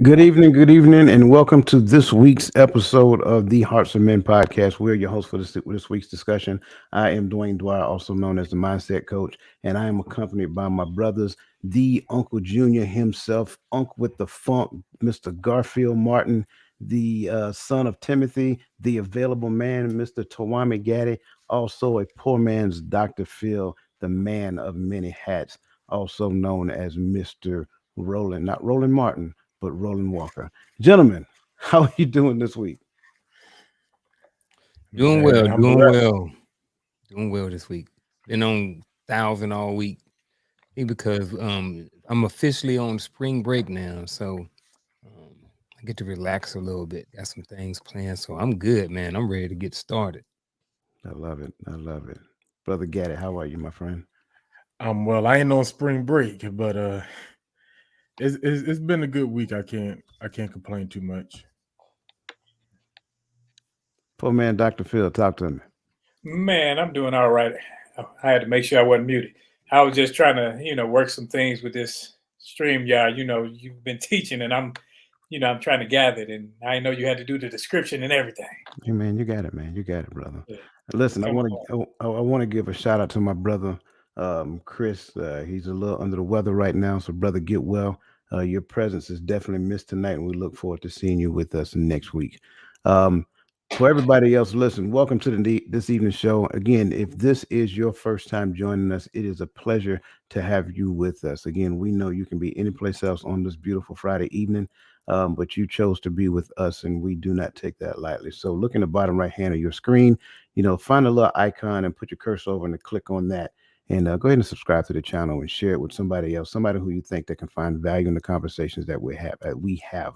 Good evening, and welcome to this week's episode of the Hearts of Men podcast. We're your host for this week's discussion. I am Dwayne Dwyer, also known as the Mindset Coach, and I am accompanied by my brothers, the Uncle Junior himself, Uncle with the Funk, Mr. Garfield Martin, the son of Timothy, the available man, Mr. Tawame Gaddy, also a poor man's Dr. Phil, the man of many hats, also known as Mr. Roland, not Roland Martin but Roland Walker. Gentlemen, how are you doing this week? Doing Man, well, I'm doing blessed. well, doing well this week. Been on 1,000 all week. I think because I'm officially on spring break now, so um, I get to relax a little bit. Got some things planned, so I'm good, man. I'm ready to get started. I love it. I love it. Brother Gaddy, how are you, my friend? Well. I ain't on spring break, but it's been a good week. I can't complain too much. Poor man, Dr. Phil, talk to me. Man, I'm doing all right. I had to make sure I wasn't muted. I was just trying to, work some things with this stream yard. You've been teaching, and I'm trying to gather it, and I know you had to do the description and everything. Hey, man, you got it, man. You got it, brother. Yeah, Listen, I come want on. to I want to give a shout out to my brother, Chris. He's a little under the weather right now, so brother, get well. Your presence is definitely missed tonight, and we look forward to seeing you with us next week. Um, for everybody else, listen, welcome to this evening's show. Again, if this is your first time joining us, it is a pleasure to have you with us. Again, we know you can be anyplace else on this beautiful Friday evening, but you chose to be with us, and we do not take that lightly. So, look in the bottom right hand of your screen, find a little icon and put your cursor over and click on that. And go ahead and subscribe to the channel and share it with somebody else, somebody who you think that can find value in the conversations that we have.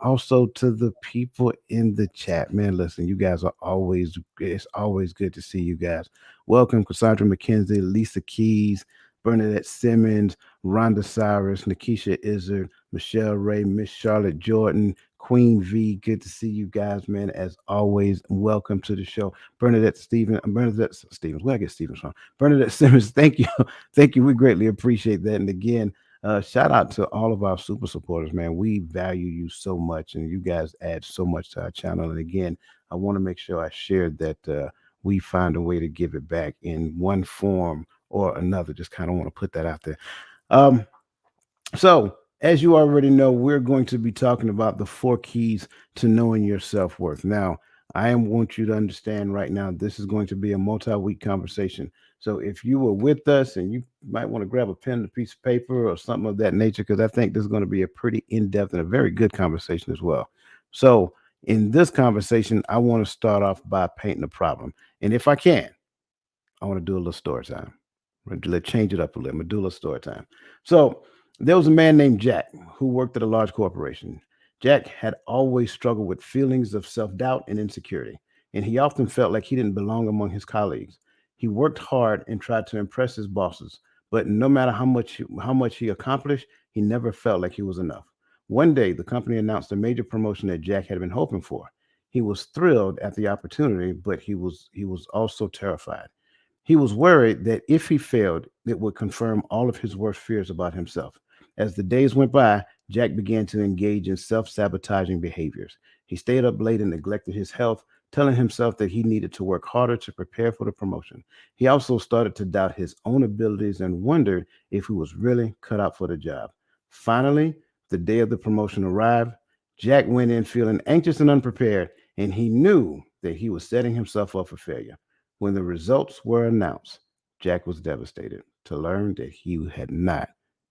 Also, to the people in the chat, man, listen, you guys are always, it's always good to see you guys. Welcome, Cassandra McKenzie, Lisa Keys, Bernadette Simmons, Rhonda Cyrus, Nikisha Izzard, Michelle Ray, Miss Charlotte Jordan, Queen V. Good to see you guys, man. As always, welcome to the show. Bernadette Stevens, where I get Stevens from? Bernadette Simmons, thank you. Thank you. We greatly appreciate that. And again, shout out to all of our super supporters, man. We value you so much, and you guys add so much to our channel. And again, I want to make sure I shared that we find a way to give it back in one form or another. Just kind of want to put that out there. Um, so, as you already know, we're going to be talking about the four keys to knowing your self worth. Now, want you to understand right now, this is going to be a multi week conversation. So, if you were with us and you might want to grab a pen and a piece of paper or something of that nature, because I think this is going to be a pretty in depth and a very good conversation as well. So, in this conversation, I want to start off by painting a problem. And if I can, I want to do a little story time. Let's change it up a little. I'm gonna do a little story time. So there was a man named Jack who worked at a large corporation. Jack had always struggled with feelings of self-doubt and insecurity, and he often felt like he didn't belong among his colleagues. He worked hard and tried to impress his bosses, but no matter how much he accomplished, he never felt like he was enough. One day, the company announced a major promotion that Jack had been hoping for. He was thrilled at the opportunity, but he was also terrified. He was worried that if he failed, it would confirm all of his worst fears about himself. As the days went by, Jack began to engage in self sabotaging behaviors. He stayed up late and neglected his health, telling himself that he needed to work harder to prepare for the promotion. He also started to doubt his own abilities and wondered if he was really cut out for the job. Finally, the day of the promotion arrived. Jack went in feeling anxious and unprepared, and he knew that he was setting himself up for failure. When the results were announced, Jack was devastated to learn that he had not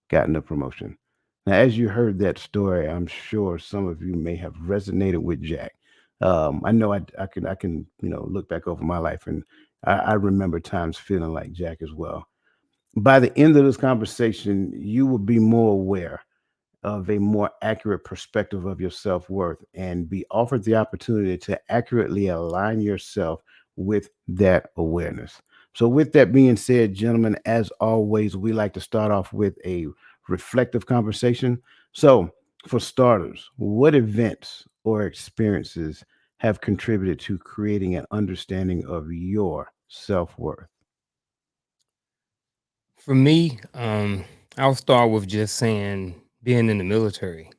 gotten a promotion. Now, as you heard that story, I'm sure some of you may have resonated with Jack. I know I can look back over my life, and I remember times feeling like Jack as well. By the end of this conversation, you will be more aware of a more accurate perspective of your self worth and be offered the opportunity to accurately align yourself with that awareness. So, with that being said, gentlemen, as always, we like to start off with a reflective conversation. So, for starters, what events or experiences have contributed to creating an understanding of your self worth? For me, I'll start with just saying being in the military.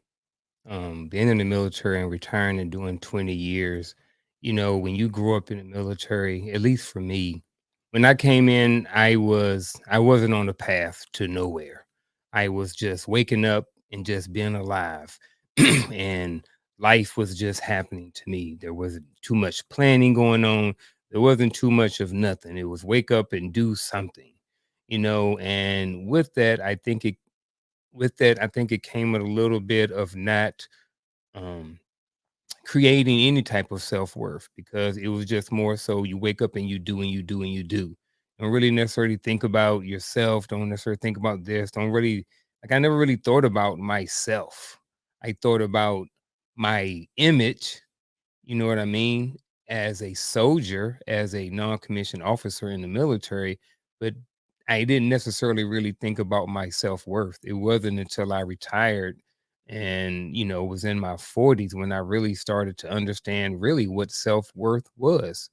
being in the military and retiring and doing 20 years, when you grow up in the military, at least for me, when I came in, I wasn't on the path to nowhere. I was just waking up and just being alive. And life was just happening to me. There wasn't too much planning going on. There wasn't too much of nothing. It was wake up and do something, and I think it came with a little bit of not um creating any type of self-worth, because it was just more so you wake up and you do and you do and you do. Don't really necessarily think about yourself, don't necessarily think about this, don't really, like, I never really thought about myself. I thought about my image, you know what I mean, as a soldier, as a non-commissioned officer in the military, but I didn't necessarily really think about my self-worth. It wasn't until I retired and, was in my 40s when I really started to understand really what self-worth was.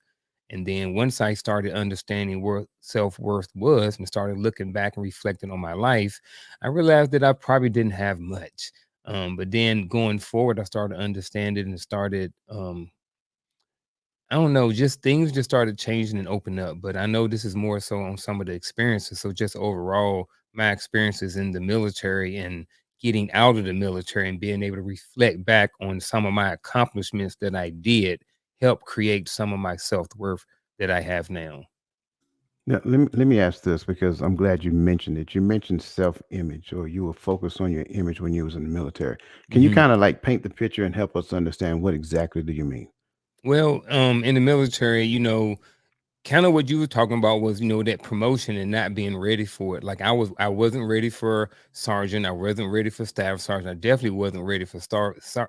And then once I started understanding what self-worth was and started looking back and reflecting on my life, I realized that I probably didn't have much. But then going forward, I started understanding and started I don't know, just things just started changing and opening up. But I know this is more so on some of the experiences. So just overall, my experiences in the military and getting out of the military and being able to reflect back on some of my accomplishments that I did help create some of my self-worth that I have now. Now, let me ask this because I'm glad you mentioned it. You mentioned self-image, or you were focused on your image when you was in the military. Can you Mhm. kind of like paint the picture and help us understand what exactly do you mean? Well, in the military, kind of what you were talking about was, that promotion and not being ready for it. Like I wasn't ready for sergeant. I wasn't ready for staff sergeant. I definitely wasn't ready for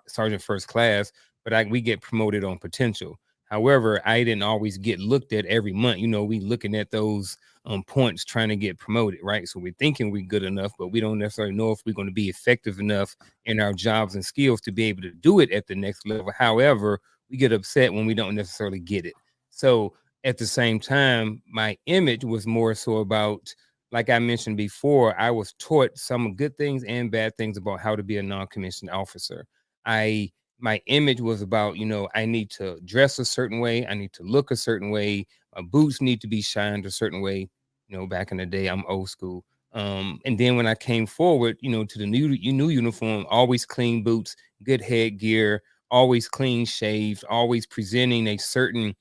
sergeant first class. But we get promoted on potential. However, I didn't always get looked at every month. We looking at those points trying to get promoted, right? So we're thinking we're good enough, but we don't necessarily know if we're going to be effective enough in our jobs and skills to be able to do it at the next level. However, we get upset when we don't necessarily get it. So at the same time, my image was more so about, like I mentioned before, I was taught some good things and bad things about how to be a non-commissioned officer. I My image was about, I need to dress a certain way, I need to look a certain way, my boots need to be shined a certain way. Back in the day, I'm old school. And then when I came forward, to the new uniform, always clean boots, good headgear, always clean shaved, always presenting a certain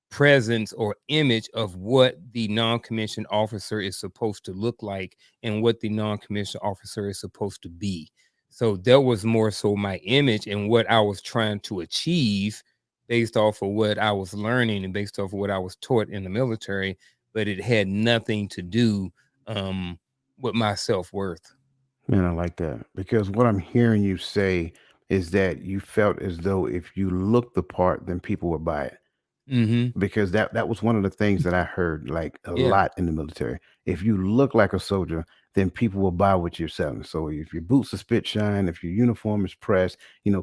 presence or image of what the non-commissioned officer is supposed to look like and what the non-commissioned officer is supposed to be. So that was more so my image and what I was trying to achieve based off of what I was learning and based off of what I was taught in the military, but it had nothing to do um with my self-worth. Man, I like that because what I'm hearing you say is that you felt as though if you looked the part, then people would buy it. Mhm. Because that was one of the things that I heard, like, a Yeah. lot in the military. If you look like a soldier, then people will buy what you're selling. So if your boots are spit shine, if your uniform is pressed,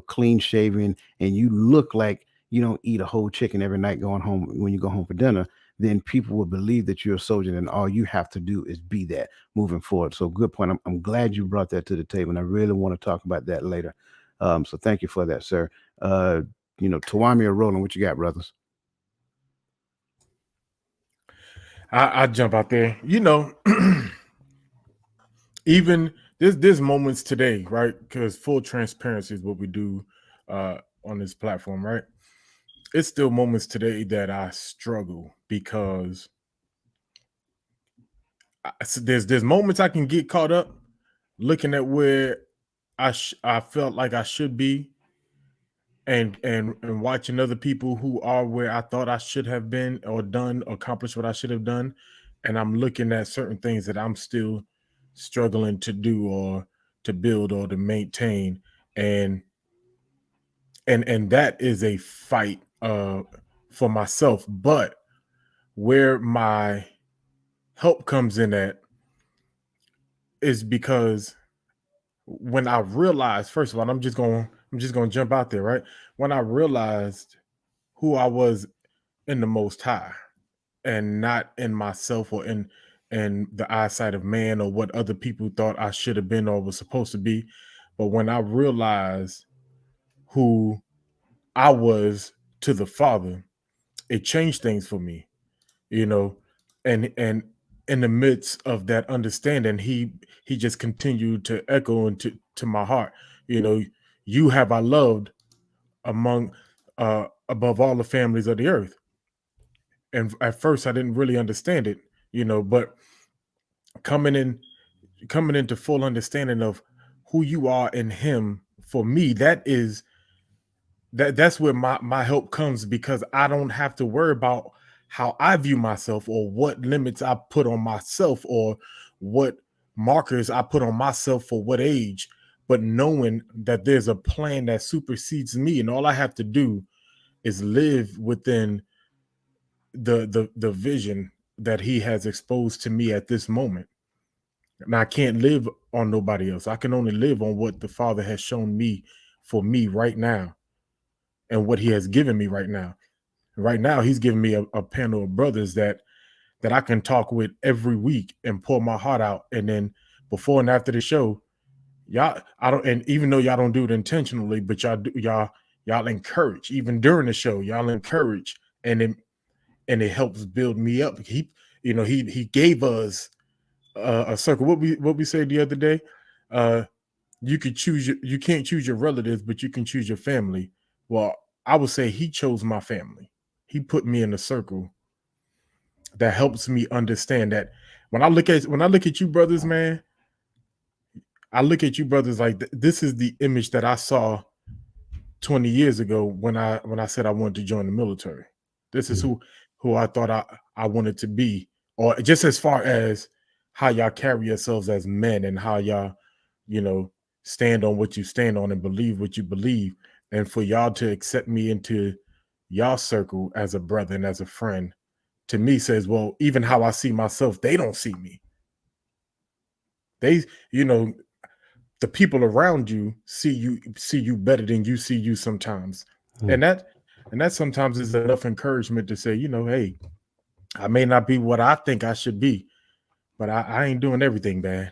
clean shaven, and you look like you don't eat a whole chicken every night going home when you go home for dinner, then people will believe that you're a soldier, and all you have to do is be that moving forward. So good point. I'm glad you brought that to the table, and I really want to talk about that later. So thank you for that, sir. Tawami or Roland, what you got, brothers? I jump out there. Even there's moments today, right? Because full transparency is what we do on this platform, right? It's still moments today that I struggle because so there's moments I can get caught up looking at where I felt like I should be, and watching other people who are where I thought I should have been or done accomplished what I should have done, and I'm looking at certain things that I'm still struggling to do or to build or to maintain, and and that is a fight for myself. But where my help comes in at is because when I realized, first of all, I'm just gonna jump out there, right? When I realized who I was in the Most High and not in myself or in the eyesight of man or what other people thought I should have been or was supposed to be, but when I realized who I was to the Father, it changed things for me, and in the midst of that understanding, he just continued to echo into my heart. You have I loved among above all the families of the earth. And at first I didn't really understand it, but coming in coming into full understanding of who you are in him, for me, that's where my help comes, because I don't have to worry about how I view myself, or what limits I put on myself, or what markers I put on myself for what age, but knowing that there's a plan that supersedes me, and all I have to do is live within the vision that he has exposed to me at this moment. And I can't live on nobody else. I can only live on what the Father has shown me for me right now, and what he has given me right now. Right now, he's giving me a panel of brothers that I can talk with every week and pour my heart out. And then before and after the show, y'all, I don't, and even though y'all don't do it intentionally, but y'all encourage. Even during the show, y'all encourage, and it helps build me up. He gave us a circle. What we said the other day, you can't choose your relatives, but you can choose your family. Well, I would say he chose my family. He put me in a circle that helps me understand that when I look at you brothers, man, I look at you brothers like this is the image that I saw 20 years ago when I said I wanted to join the military. This is who I thought I wanted to be, or just as far as how y'all carry yourselves as men, and how y'all, stand on what you stand on and believe what you believe. And for y'all to accept me into y'all circle as a brother and as a friend, to me says, well, even how I see myself, they don't see me. They, the people around you see you better than you see you sometimes. And that sometimes is enough encouragement to say, hey, I may not be what I think I should be, but I ain't doing everything bad.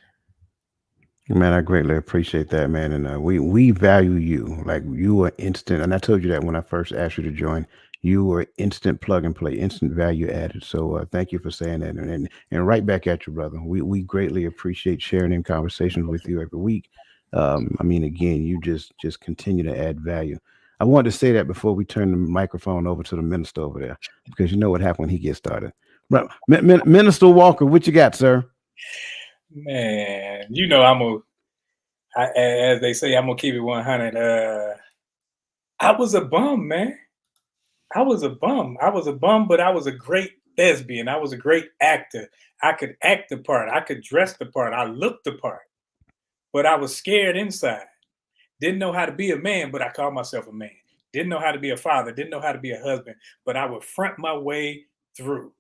Man, I greatly appreciate that, man, and we value you. Like, you were instant, and I told you that when I first asked you to join. You were instant plug and play, instant value added. So thank you for saying that, and right back at you, brother. We greatly appreciate sharing in conversations with you every week. I mean, again, you just continue to add value. I wanted to say that before we turn the microphone over to the minister over there, because you know what happened when he gets started. But Minister Walker, what you got, sir? Man, as they say, I'm gonna keep it 100. I was a bum, man. I was a bum, but I was a great thespian. I was a great actor. I could act the part. I could dress the part. I looked the part, but I was scared inside. Didn't know how to be a man, but I called myself a man. Didn't know how to be a father. Didn't know how to be a husband, but I would front my way through.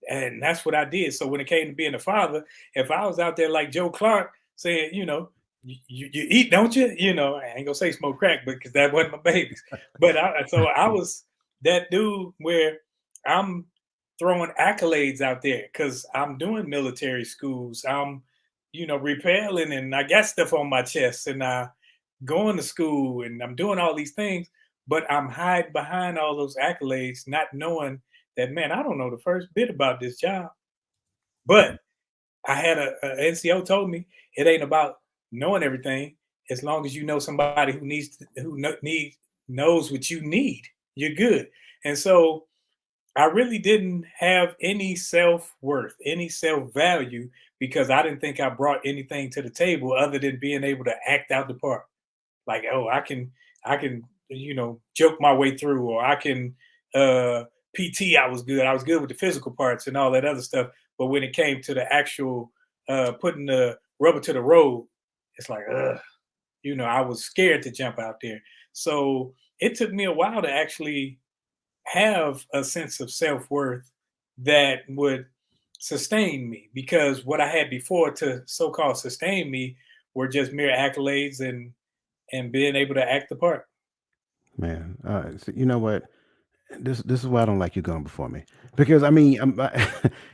And that's what I did. So when it came to being a father, if I was out there like Joe Clark saying, you eat, don't you? I ain't gonna say smoke crack, because that wasn't my babies. But I was that dude where I'm throwing accolades out there because I'm doing military schools. I'm, repelling, and I got stuff on my chest, and I going to school, and I'm doing all these things, but I'm hiding behind all those accolades, not knowing that, man, I don't know the first bit about this job. But I had a NCO told me it ain't about knowing everything. As long as you know somebody knows what you need, you're good. And so I really didn't have any self-worth, any self-value, because I didn't think I brought anything to the table other than being able to act out the part. Like, oh, I can, joke my way through, or I can PT. I was good. I was good with the physical parts and all that other stuff. But when it came to the actual putting the rubber to the road, it's like, I was scared to jump out there. So it took me a while to actually have a sense of self-worth that would sustain me, because what I had before to so-called sustain me were just mere accolades and being able to act the part. Man, so you know what? This is why I don't like you going before me, because I mean,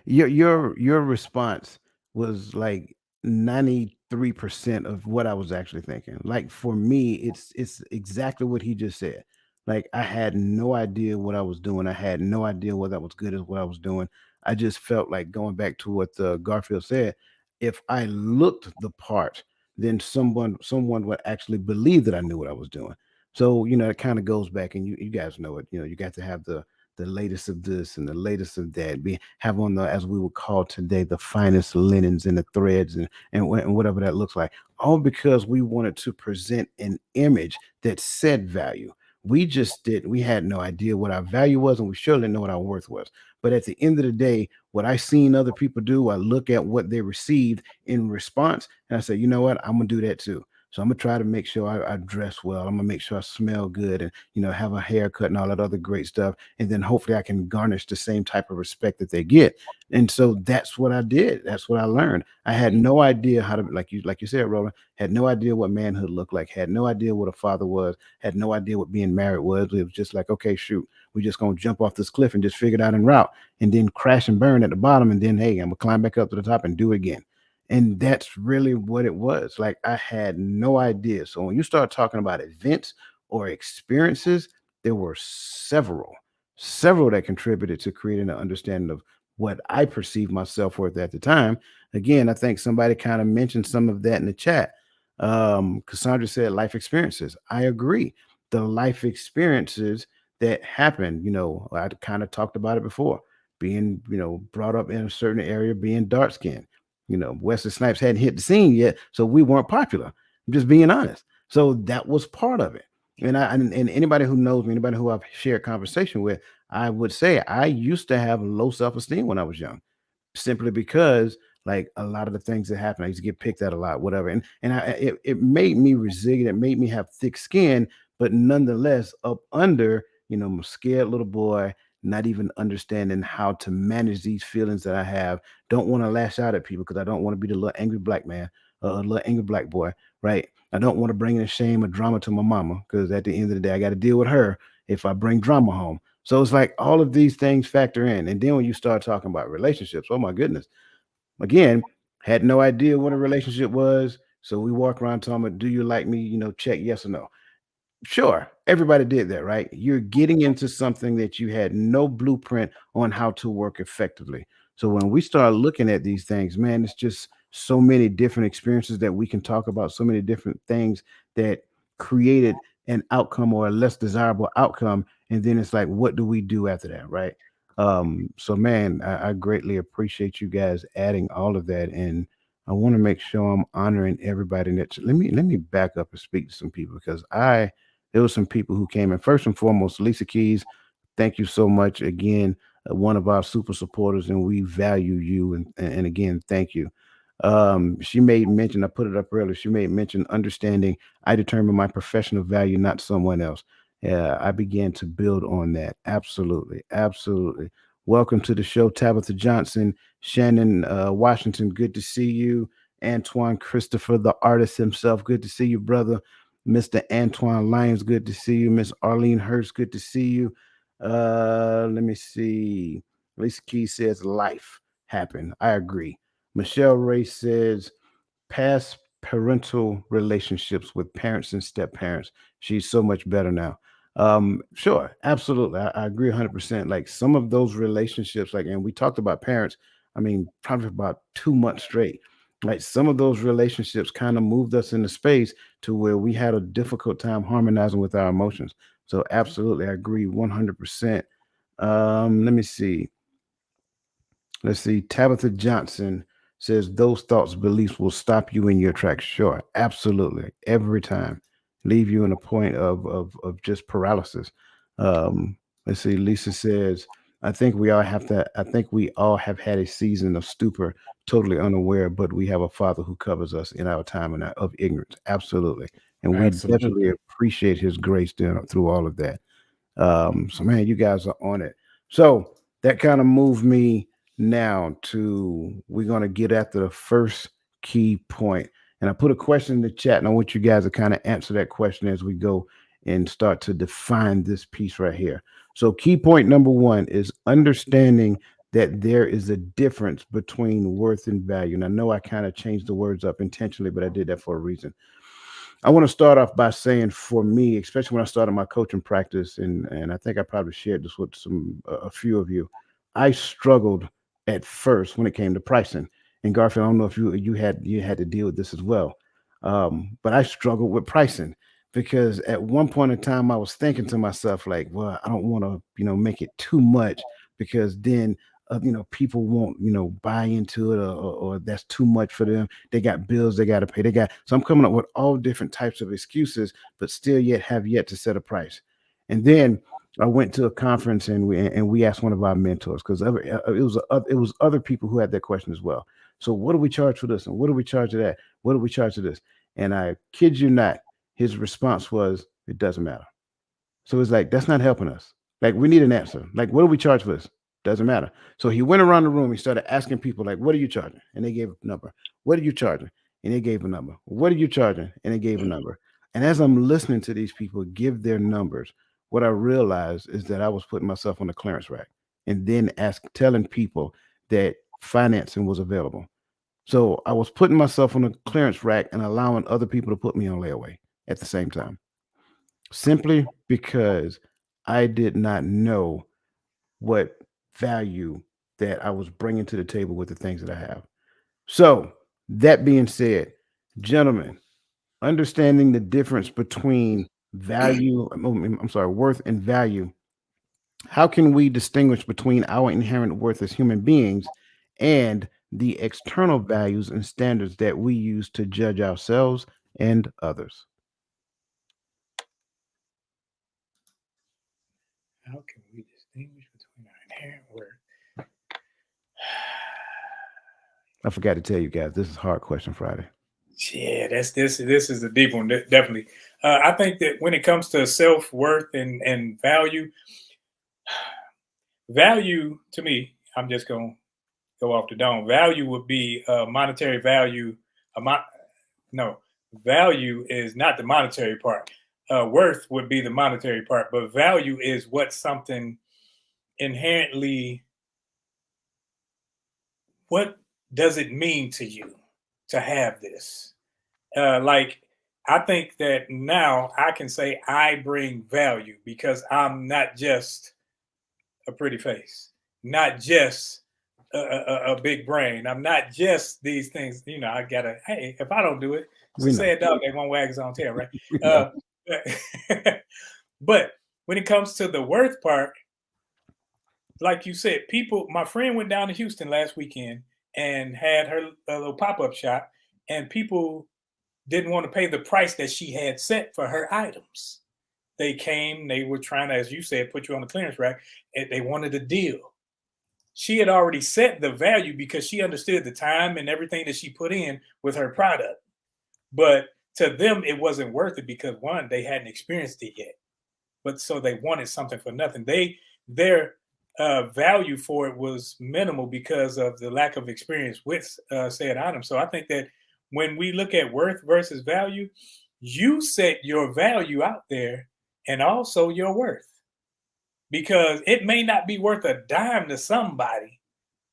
your response was like 93% of what I was actually thinking. Like for me, it's exactly what he just said. Like I had no idea what I was doing. I had no idea whether I was good at what I was doing. I just felt like going back to what Garfield said. If I looked the part, then someone would actually believe that I knew what I was doing. So it kind of goes back, and you guys know it. You got to have the latest of this and the latest of that. Be have on the, as we would call today, the finest linens and the threads and whatever that looks like. All because we wanted to present an image that said value. We had no idea what our value was, and we surely didn't know what our worth was. But at the end of the day, what I seen other people do, I look at what they received in response, and I say, you know what, I'm gonna do that too. So I'm gonna try to make sure I dress well. I'm gonna make sure I smell good, and have a haircut and all that other great stuff. And then hopefully I can garnish the same type of respect that they get. And so that's what I did. That's what I learned. I had no idea how to, like you said, Roland, had no idea what manhood looked like, had no idea what a father was, had no idea what being married was. It was just like, okay, shoot, we're just gonna jump off this cliff and just figure it out en route, and then crash and burn at the bottom, and then hey, I'm gonna climb back up to the top and do it again. And that's really what it was. Like I had no idea. So when you start talking about events or experiences, there were several that contributed to creating an understanding of what I perceived my self-worth at the time. Again, I think somebody kind of mentioned some of that in the chat. Cassandra said life experiences. I agree. The life experiences that happened, I kind of talked about it before. Being, brought up in a certain area, being dark skinned. Wesley Snipes hadn't hit the scene yet, so we weren't popular. I'm just being honest. So that was part of it. And anybody who knows me, anybody who I've shared conversation with, I would say I used to have low self-esteem when I was young, simply because like a lot of the things that happen, I used to get picked at a lot, whatever. And it made me resilient, it made me have thick skin, but nonetheless, up under, I'm a scared little boy, not even understanding how to manage these feelings that I have. Don't want to lash out at people because I don't want to be the little angry black man, a little angry black boy, right? I don't want to bring in shame or drama to my mama because at the end of the day, I got to deal with her if I bring drama home. So it's like all of these things factor in. And then when you start talking about relationships, oh my goodness, again, had no idea what a relationship was. So we walk around talking about, do you like me? Check yes or no. Sure, everybody did that, right? You're getting into something that you had no blueprint on how to work effectively. So when we start looking at these things, man, it's just so many different experiences that we can talk about, so many different things that created an outcome or a less desirable outcome. And then it's like, what do we do after that, right? So man, I greatly appreciate you guys adding all of that. And I want to make sure I'm honoring everybody. Let me back up and speak to some people because there was some people who came in. First and foremost, Lisa Keys, thank you so much again. One of our super supporters, and we value you. And again, thank you. She made mention, I put it up earlier. She made mention understanding I determine my professional value, not someone else. Yeah, I began to build on that. Absolutely. Absolutely. Welcome to the show, Tabitha Johnson, Shannon Washington. Good to see you. Antoine Christopher, the artist himself. Good to see you, brother. Mr. Antoine Lyons, good to see you. Miss Arlene Hurst, good to see you. Let me see. Lisa Key says life happened. I agree. Michelle Ray says past parental relationships with parents and step parents. She's so much better now. Sure, absolutely. I agree 100%. Like some of those relationships, like, and we talked about parents, I mean, probably for about 2 months straight. Like some of those relationships kind of moved us into space to where we had a difficult time harmonizing with our emotions. So absolutely, I agree 100%. Let me see. Let's see. Tabitha Johnson says those thoughts, beliefs will stop you in your tracks. Sure, absolutely. Every time, leave you in a point of just paralysis. Let's see. Lisa says, I think we all have had a season of stupor, totally unaware, but we have a father who covers us in our time of ignorance. Absolutely. And we definitely Absolutely. appreciate his grace through all of that. So man, you guys are on it. So that kind of moved me now to we're gonna get after the first key point. And I put a question in the chat, and I want you guys to kind of answer that question as we go and start to define this piece right here. So key point number one is understanding that there is a difference between worth and value. And I know I kind of changed the words up intentionally, but I did that for a reason. I want to start off by saying, for me, especially when I started my coaching practice, and I think I probably shared this with a few of you, I struggled at first when it came to pricing. And Garfield, I don't know if you had to deal with this as well, but I struggled with pricing because at one point in time I was thinking to myself like, well, I don't want to make it too much because then people won't buy into it, or that's too much for them. They got bills they got to pay. So I'm coming up with all different types of excuses, but still yet to set a price. And then I went to a conference and we asked one of our mentors, because it was other people who had that question as well. So what do we charge for this? And what do we charge for that? What do we charge for this? And I kid you not, his response was, it doesn't matter. So it's like, that's not helping us. Like, we need an answer. Like, what do we charge for this? Doesn't matter. So he went around the room. He started asking people, like, what are you charging? And they gave a number. What are you charging? And they gave a number. What are you charging? And they gave a number. And as I'm listening to these people give their numbers, what I realized is that I was putting myself on the clearance rack and then telling people that financing was available. So I was putting myself on the clearance rack and allowing other people to put me on layaway at the same time, simply because I did not know what value that I was bringing to the table with the things that I have. So, that being said, gentlemen, understanding the difference between worth and value, how can we distinguish between our inherent worth as human beings and the external values and standards that we use to judge ourselves and others? How can we distinguish between our inherent worth? I forgot to tell you guys, this is Hard Question Friday. Yeah, this is a deep one, definitely. I think that when it comes to self-worth and value to me, I'm just gonna go off the dome. Value would be monetary value. No, value is not the monetary part. Worth would be the monetary part, but value is what something inherently. What does it mean to you to have this? Like, I think that now I can say I bring value because I'm not just a pretty face, not just a big brain. I'm not just these things. I gotta. Hey, if I don't do it, We know. say a dog, they won't wag his own tail, right? We know. But when it comes to the worth part, like you said, people. My friend went down to Houston last weekend and had her little pop-up shop, and people didn't want to pay the price that she had set for her items. They came, they were trying to, as you said, put you on the clearance rack, and they wanted a deal. She had already set the value because she understood the time and everything that she put in with her product. But to them, it wasn't worth it because, one, they hadn't experienced it yet. But so they wanted something for nothing. Their value for it was minimal because of the lack of experience with said item. So I think that when we look at worth versus value, you set your value out there and also your worth, because it may not be worth a dime to somebody,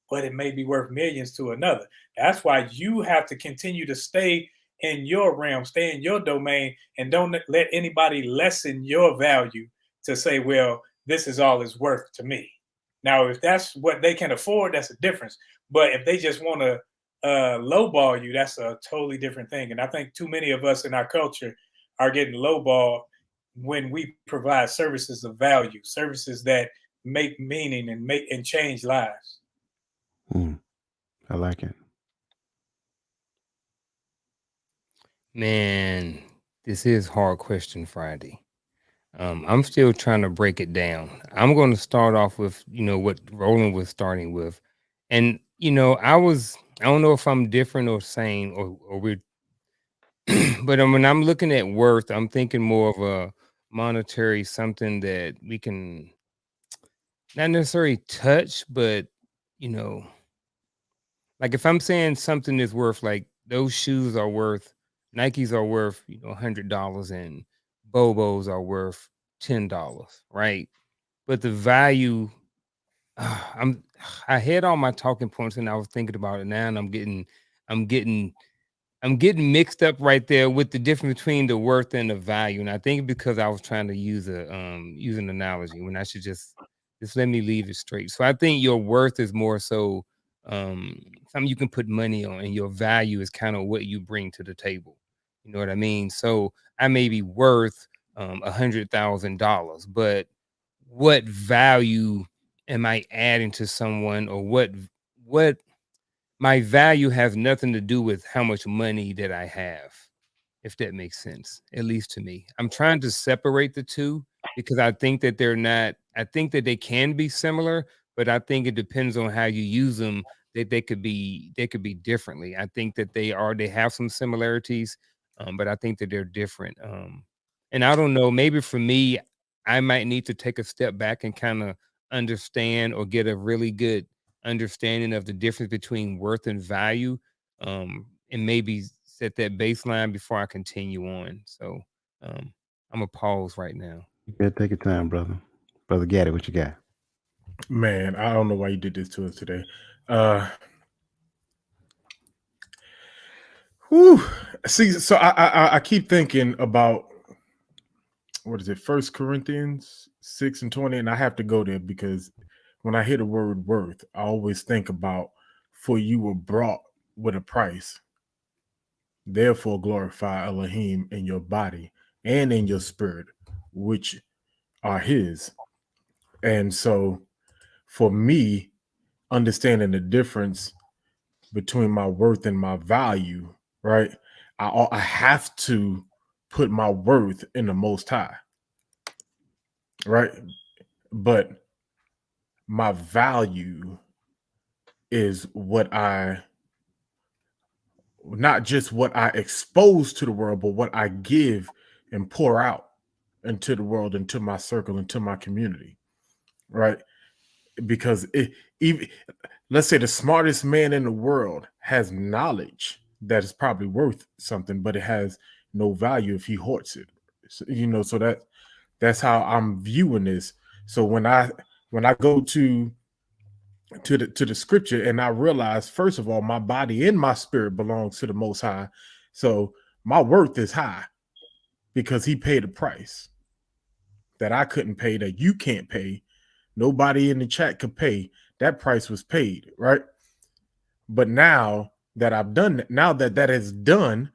but it may be worth millions to another. That's why you have to continue to stay in your realm, stay in your domain, and don't let anybody lessen your value to say, well, this is all it's worth to me. Now, if that's what they can afford, that's a difference. But if they just want to lowball you, that's a totally different thing. And I think too many of us in our culture are getting lowballed when we provide services of value, services that make meaning and change lives. I like it. Man, this is Hard Question Friday. I'm still trying to break it down. I'm going to start off with, what Roland was starting with. And, I don't know if I'm different or same or we're, but when I'm looking at worth, I'm thinking more of a monetary, something that we can not necessarily touch, but, like if I'm saying something is worth, like those shoes are worth, Nikes are worth, $100 and Bobos are worth $10, right? But the value I had all my talking points and I was thinking about it now, and I'm getting mixed up right there with the difference between the worth and the value. And I think because I was trying to use an analogy when I should just let me leave it straight. So I think your worth is more so something you can put money on, and your value is kind of what you bring to the table. You know what I mean? So I may be worth $100,000, but what value am I adding to someone, or what my value has nothing to do with how much money that I have, if that makes sense, at least to me. I'm trying to separate the two because I think that they're not, I think that they can be similar, but I think it depends on how you use them, that they could be differently. I think that they have some similarities, but I think that they're different. And I don't know, maybe for me, I might need to take a step back and kind of understand or get a really good understanding of the difference between worth and value, and maybe set that baseline before I continue on. So um, I'm gonna pause right now. You gotta take your time, brother. Brother Gaddy, what you got? Man, I don't know why you did this to us today. Whew. See, so I keep thinking about, what is it, 1 Corinthians 6:20, and I have to go there because when I hear the word worth, I always think about, for you were brought with a price. Therefore glorify Elohim in your body and in your spirit, which are his. And so for me, understanding the difference between my worth and my value, right? I have to put my worth in the Most High, right? But my value is not just what I expose to the world, but what I give and pour out into the world, into my circle, into my community, right? Because even, let's say the smartest man in the world has knowledge that is probably worth something, but it has no value if he hoards it. So, so that's how I'm viewing this. So when I go to the scripture, and I realize, first of all, my body and my spirit belongs to the Most High, so my worth is high because he paid a price that I couldn't pay, that you can't pay, nobody in the chat could pay. That price was paid, right? But now that I've done, now that is done,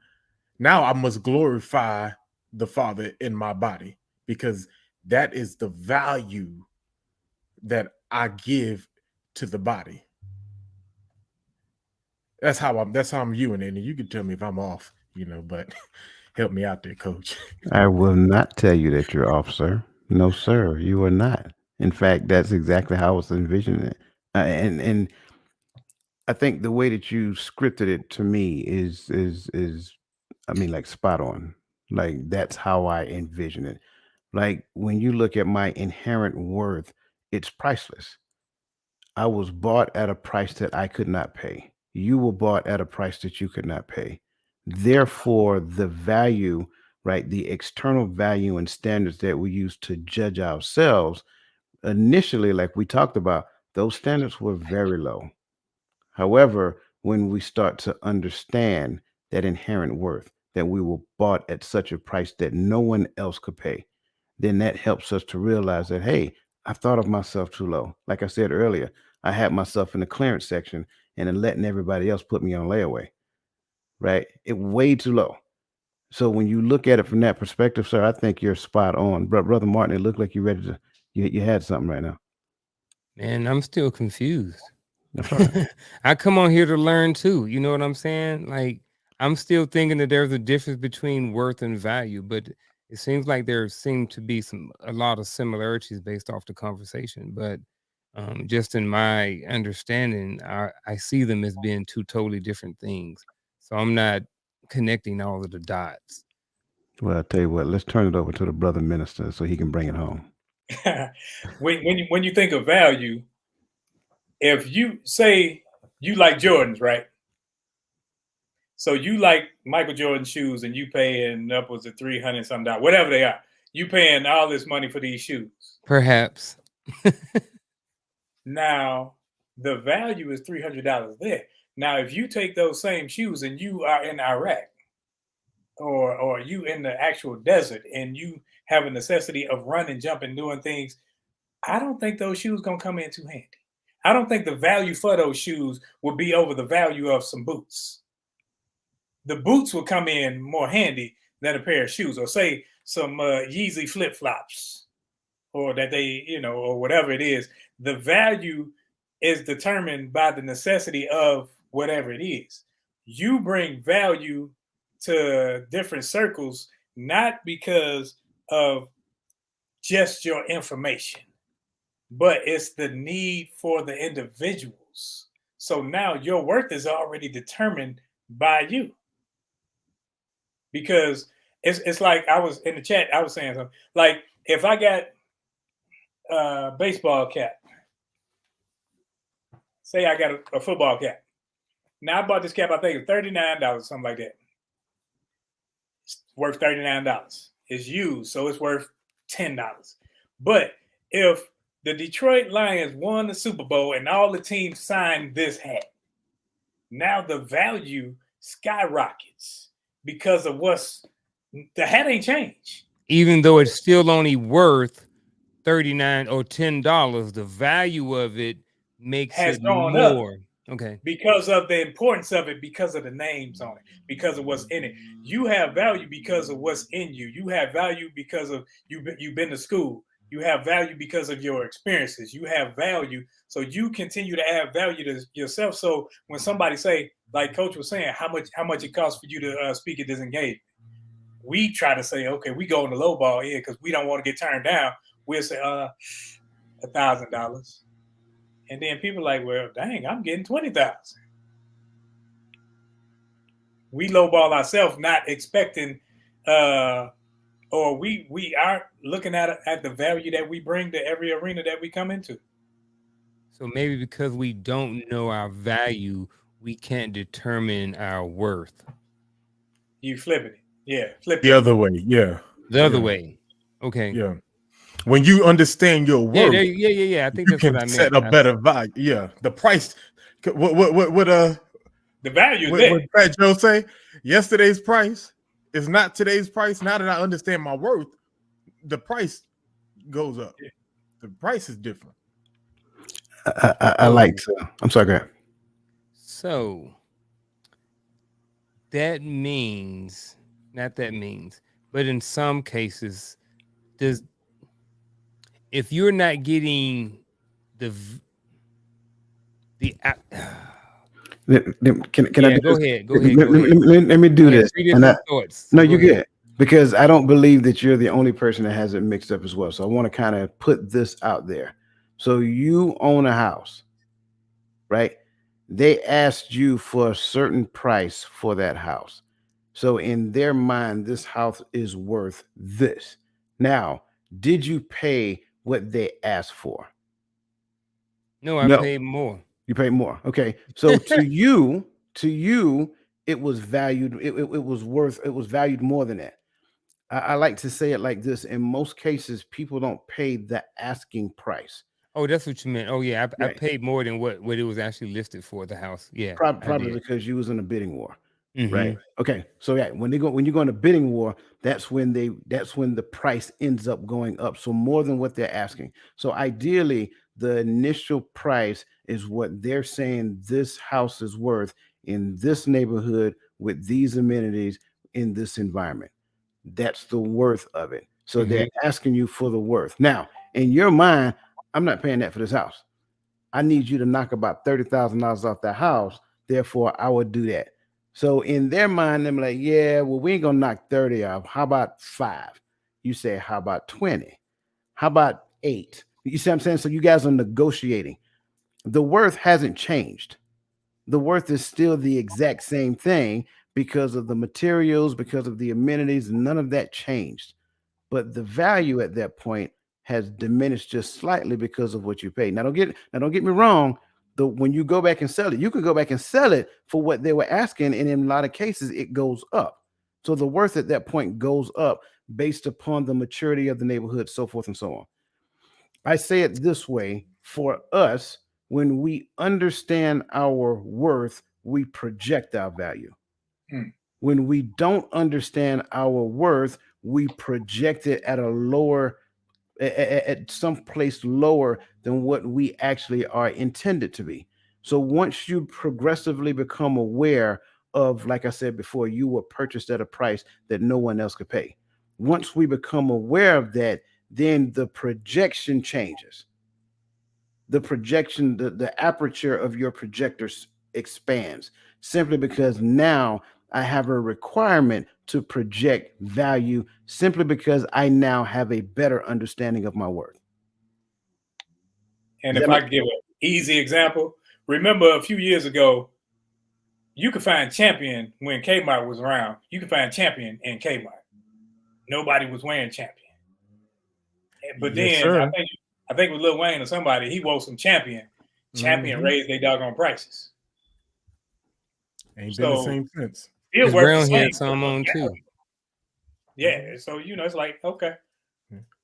now I must glorify the Father in my body, because that is the value that I give to the body. That's how I'm viewing it. And you can tell me if I'm off, but help me out there, coach. I will not tell you that you're off, sir. No, sir, you are not. In fact, that's exactly how I was envisioning it. And I think the way that you scripted it to me is I mean, like, spot on. Like, that's how I envision it. Like, when you look at my inherent worth, it's priceless. I was bought at a price that I could not pay. You were bought at a price that you could not pay. Therefore, the value, right, the external value and standards that we use to judge ourselves, initially, like we talked about, those standards were very low. However, when we start to understand that inherent worth, that we were bought at such a price that no one else could pay, then that helps us to realize that, hey, I've thought of myself too low. Like I said earlier, I had myself in the clearance section and then letting everybody else put me on layaway, right? It way too low. So when you look at it from that perspective, sir, I think you're spot on. Brother Martin, it looked like you ready to, you had something right now. Man, I'm still confused. That's all right. I come on here to learn too. You know what I'm saying? Like, I'm still thinking that there's a difference between worth and value, but it seems like there seem to be a lot of similarities based off the conversation. But just in my understanding, I see them as being two totally different things. So I'm not connecting all of the dots. Well, I'll tell you what, let's turn it over to the brother minister so he can bring it home. when you think of value, if you say you like Jordans, right? So you like Michael Jordan shoes and you paying upwards of $300 something, whatever they are. You paying all this money for these shoes. Perhaps. Now, the value is $300 there. Now, if you take those same shoes and you are in Iraq or you in the actual desert and you have a necessity of running, jumping, doing things, I don't think those shoes gonna come in too handy. I don't think the value for those shoes will be over the value of some boots. The boots will come in more handy than a pair of shoes, or say some Yeezy flip flops, or that they, or whatever it is. The value is determined by the necessity of whatever it is. You bring value to different circles, not because of just your information, but it's the need for the individuals. So now your worth is already determined by you. Because it's like I was in the chat, I was saying something. Like if I got a baseball cap, say I got a football cap. Now I bought this cap, I think it's $39, something like that. It's worth $39. It's used, so it's worth $10. But if the Detroit Lions won the Super Bowl and all the teams signed this hat, now the value skyrockets because of the hat ain't changed. Even though it's still only worth $39 or $10, the value of it makes Has it gone more. up. Okay. Because of the importance of it, because of the names on it, because of what's in it. You have value because of what's in you. You have value because of you've been to school. You have value because of your experiences. You have value. So you continue to add value to yourself. So when somebody say, like Coach was saying, how much it costs for you to speak at this engagement, we try to say, okay, we go in the low ball here because we don't want to get turned down. We'll say $1,000. And then people are like, well, dang, I'm getting 20,000. We lowball ourselves, not expecting, or we aren't looking at the value that we bring to every arena that we come into. So maybe because we don't know our value, we can't determine our worth. You flipping it. Yeah. Flip The other way. Yeah. The other way. Okay. Yeah. When you understand your worth, yeah. I think you that's what I can meant. set a better value. Yeah. The price. What the value what, there. what Fat Joe say? Yesterday's price is not today's price. Now that I understand my worth, the price goes up. The price is different. I like to. I'm sorry. Go ahead. So but in some cases, if you're not getting Can I go ahead. Let me do this. Thoughts. No, you get, because I don't believe that you're the only person that has it mixed up as well. So I want to kind of put this out there. So you own a house, right? They asked you for a certain price for that house. So in their mind, this house is worth this. Now, did you pay what they asked for? No, I paid more. You paid more. Okay. So to you, it was valued. It was valued more than that. I like to say it like this. In most cases, people don't pay the asking price. Oh, that's what you meant. Oh, yeah. I paid more than what it was actually listed for, the house. Yeah. Probably because you was in a bidding war. Mm-hmm. Right. Okay. So yeah, when you go in a bidding war, that's when the price ends up going up. So more than what they're asking. So ideally, the initial price is what they're saying this house is worth in this neighborhood with these amenities in this environment. That's the worth of it. So they're asking you for the worth. Now, in your mind, I'm not paying that for this house. I need you to knock about $30,000 off that house. Therefore, I would do that. So in their mind, they're like, yeah, well, we ain't gonna knock 30 off. How about 5? You say, how about 20? How about 8? You see what I'm saying? So you guys are negotiating. The worth hasn't changed. The worth is still the exact same thing because of the materials, because of the amenities. None of that changed. But the value at that point has diminished just slightly because of what you paid. Now don't get me wrong. When you go back and sell it, you can go back and sell it for what they were asking, and in a lot of cases, it goes up. So the worth at that point goes up based upon the maturity of the neighborhood, so forth and so on. I say it this way: for us, when we understand our worth, we project our value. Mm. When we don't understand our worth, we project it at a lower, at some place lower than what we actually are intended to be. So once you progressively become aware of, like I said before, you were purchased at a price that no one else could pay. Once we become aware of that, then the projection changes. The projection, the aperture of your projector expands, simply because now I have a requirement to project value, simply because I now have a better understanding of my worth. And Does if that I make could give an easy example, remember a few years ago, you could find Champion when Kmart was around. You could find Champion in Kmart. Nobody was wearing Champion. But Yes, then sir. I think it was Lil Wayne or somebody, he wore some Champion. Champion Mhm. raised their doggone prices. Ain't been the So same since. it Chris worked the Brown had same. some on too. Yeah. So it's like, okay.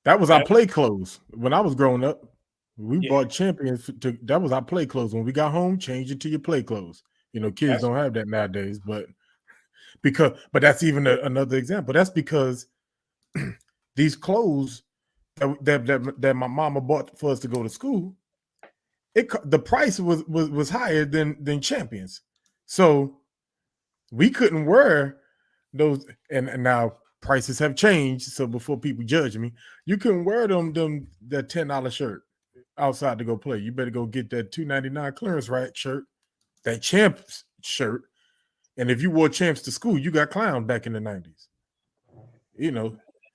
That was our play clothes when I was growing up. We Yeah. bought Champions that was our play clothes. When we got home, change it to your play clothes. Kids don't have that nowadays, but that's even another example. That's because these clothes that my mama bought for us to go to school, the price was higher than Champions, so we couldn't wear those. And now prices have changed, so before people judge me, you couldn't wear that $10 shirt outside to go play. You better go get that $2.99 clearance rack shirt, that Champs shirt. And if you wore Champs to school, you got clowned back in the 90s.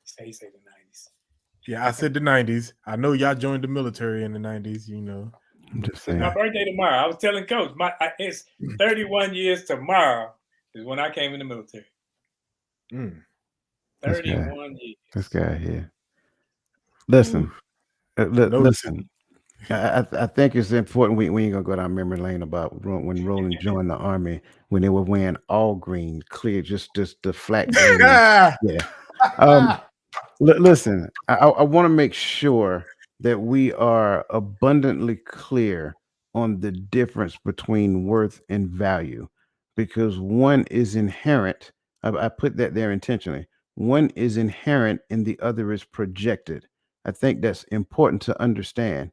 Say the 90s. Yeah, I said the 90s. I know y'all joined the military in the 90s, I'm just saying. My birthday tomorrow. I was telling Coach, it's 31 years tomorrow is when I came in the military. 31 years. This guy here. Listen, listen. I think it's important. We ain't gonna go down memory lane about when Roland joined the army, when they were wearing all green, clear, just the flat green. Yeah. Listen, I want to make sure that we are abundantly clear on the difference between worth and value, because one is inherent. I put that there intentionally. One is inherent and the other is projected. I think that's important to understand.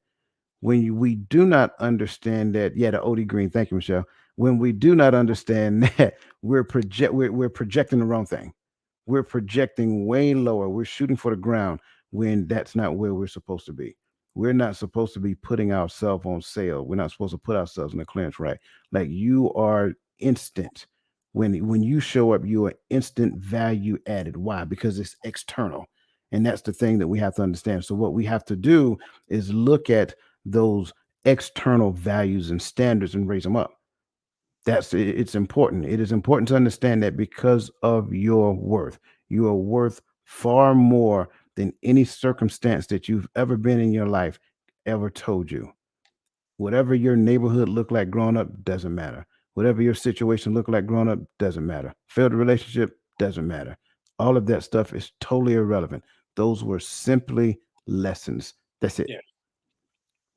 When we do not understand that, yeah, the OD Green, thank you, Michelle. When we do not understand that, we're projecting the wrong thing. We're projecting way lower. We're shooting for the ground when that's not where we're supposed to be. We're not supposed to be putting ourselves on sale. We're not supposed to put ourselves in the clearance rack. Like, you are instant. When you show up, you are instant value added. Why? Because it's external. And that's the thing that we have to understand. So what we have to do is look at those external values and standards and raise them up. It's important. It is important to understand that because of your worth, you are worth far more than any circumstance that you've ever been in your life ever told you. Whatever your neighborhood looked like growing up doesn't matter. Whatever your situation looked like growing up doesn't matter. Failed relationship doesn't matter. All of that stuff is totally irrelevant. Those were simply lessons. That's it. Yeah.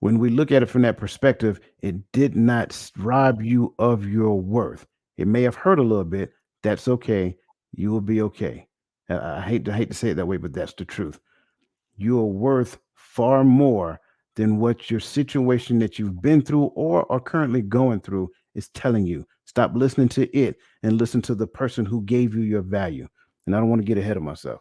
When we look at it from that perspective, it did not rob you of your worth. It may have hurt a little bit. That's okay. You will be okay. I hate to say it that way, but that's the truth. You are worth far more than what your situation that you've been through or are currently going through is telling you. Stop listening to it and listen to the person who gave you your value. And I don't want to get ahead of myself.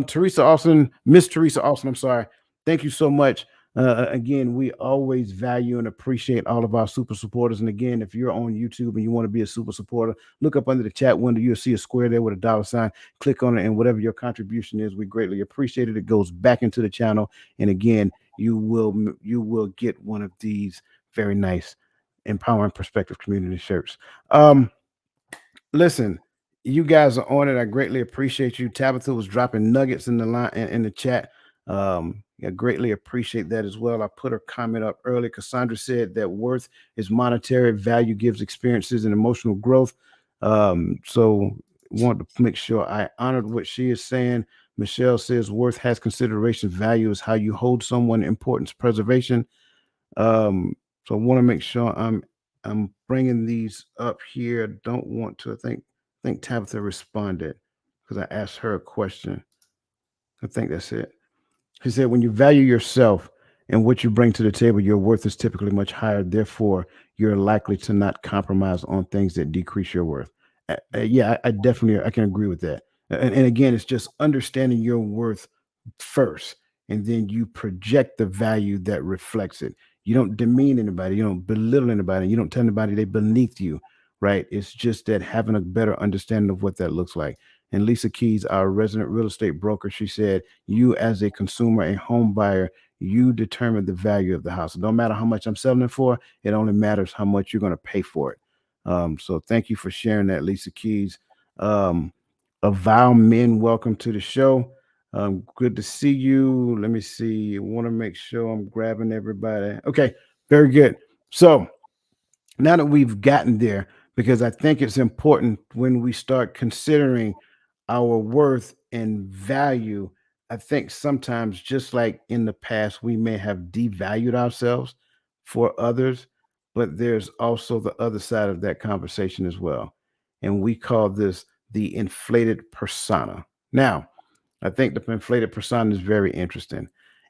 Teresa Austin, Miss Teresa Austin, I'm sorry. Thank you so much. Again, we always value and appreciate all of our super supporters. And again, if you're on YouTube and you want to be a super supporter, look up under the chat window. You'll see a square there with a $sign. Click on it, and whatever your contribution is, we greatly appreciate it. It goes back into the channel. And again, you will get one of these very nice Empowering Perspective Community shirts. Listen, you guys are on it. I greatly appreciate you. Tabitha was dropping nuggets in the line in the chat. I greatly appreciate that as well. I put her comment up early. Cassandra said that worth is monetary, value gives experiences and emotional growth. So want to make sure I honored what she is saying. Michelle says worth has consideration. Value is how you hold someone. Importance, preservation. So I want to make sure I'm bringing these up here. Don't want to. I think Tabitha responded because I asked her a question. I think that's it. She said, when you value yourself and what you bring to the table, your worth is typically much higher. Therefore, you're likely to not compromise on things that decrease your worth. Yeah, I definitely I can agree with that. And again, it's just understanding your worth first, and then you project the value that reflects it. You don't demean anybody, you don't belittle anybody, you don't tell anybody they beneath you, right? It's just that having a better understanding of what that looks like. And Lisa Keys, our resident real estate broker, she said, you as a consumer, a home buyer, you determine the value of the house. It don't matter how much I'm selling it for, it only matters how much you're going to pay for it. So thank you for sharing that, Lisa Keys. Avow Men, welcome to the show. Good to see you. Let me see. I want to make sure I'm grabbing everybody. Okay, very good. So now that we've gotten there, because I think it's important when we start considering our worth and value. I think sometimes, just like in the past, we may have devalued ourselves for others, but there's also the other side of that conversation as well. And we call this the inflated persona. Now, I think the inflated persona is very interesting.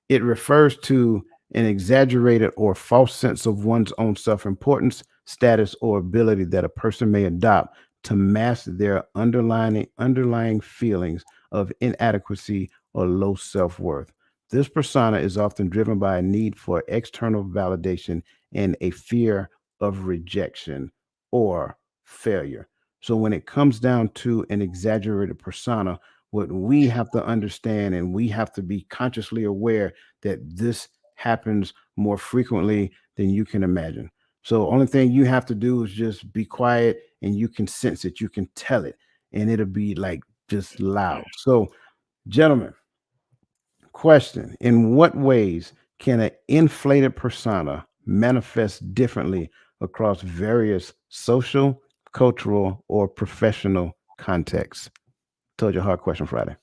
It refers to an exaggerated or false sense of one's own self importance, status, or ability that a person may adopt to mask their underlying feelings of inadequacy or low self worth. This persona is often driven by a need for external validation and a fear of rejection or failure. So, when it comes down to an exaggerated persona, what we have to understand and we have to be consciously aware that this happens more frequently than you can imagine. So only thing you have to do is just be quiet and you can sense it, you can tell it, and it'll be like just loud. So, gentlemen, question, in what ways can an inflated persona manifest differently across various social, cultural, or professional contexts? Told you, hard question Friday.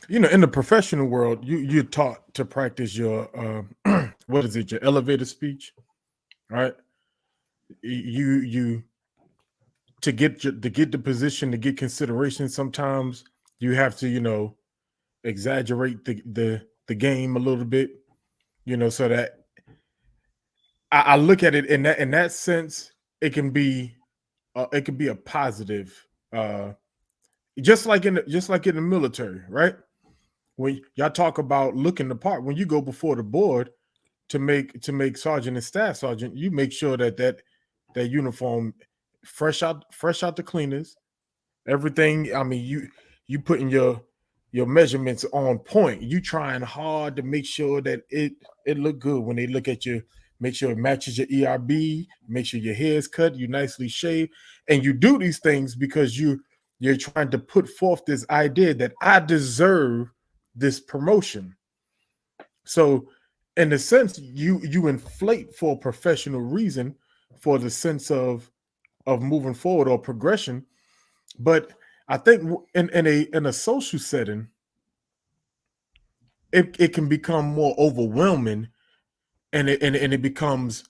In the professional world, you're taught to practice your what is it, your elevator speech, right? You to get the position, to get consideration, sometimes you have to, exaggerate the game a little bit, so that I look at it in that sense. It can be a positive, just like in the military, right? When y'all talk about looking the part, when you go before the board to make sergeant and staff sergeant, you make sure that uniform fresh out the cleaners, everything. I mean, you putting your measurements on point. You trying hard to make sure that it look good when they look at you. Make sure it matches your ERB. Make sure your hair is cut. You nicely shaved, and you do these things because you're trying to put forth this idea that I deserve this promotion. So, in a sense, you inflate for a professional reason, for the sense of moving forward or progression. But I think in a social setting, it can become more overwhelming, and it becomes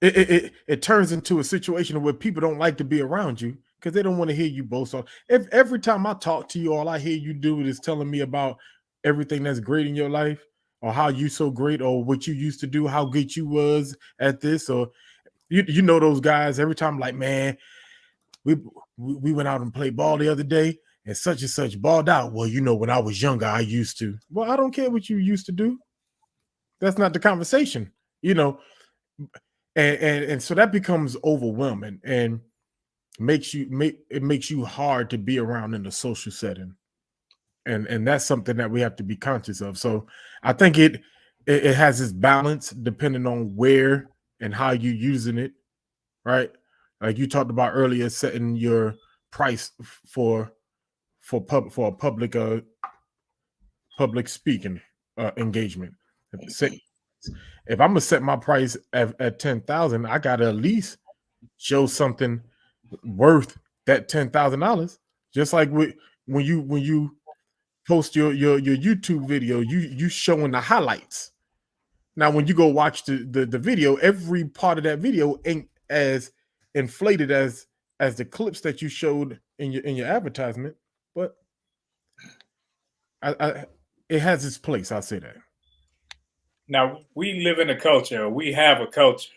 it turns into a situation where people don't like to be around you because they don't want to hear you boast. So if every time I talk to you, all I hear you do is telling me about everything that's great in your life, or how you so great, or what you used to do, how good you was at this, or you know those guys. Every time, like, man, we went out and played ball the other day, and such balled out. Well, when I was younger, I used to. Well, I don't care what you used to do. That's not the conversation, and so that becomes overwhelming and makes you hard to be around in the social setting, and that's something that we have to be conscious of. So I think it has its balance depending on where and how you're using it, right? Like you talked about earlier, setting your price for a public speaking engagement. If I'm gonna set my price at 10,000, I gotta at least show something worth that $10,000. Just like when you post your YouTube video, you showing the highlights. Now, when you go watch the video, every part of that video ain't as inflated as the clips that you showed in your advertisement, but it has its place. I'll say that. Now, we live in a culture, we have a culture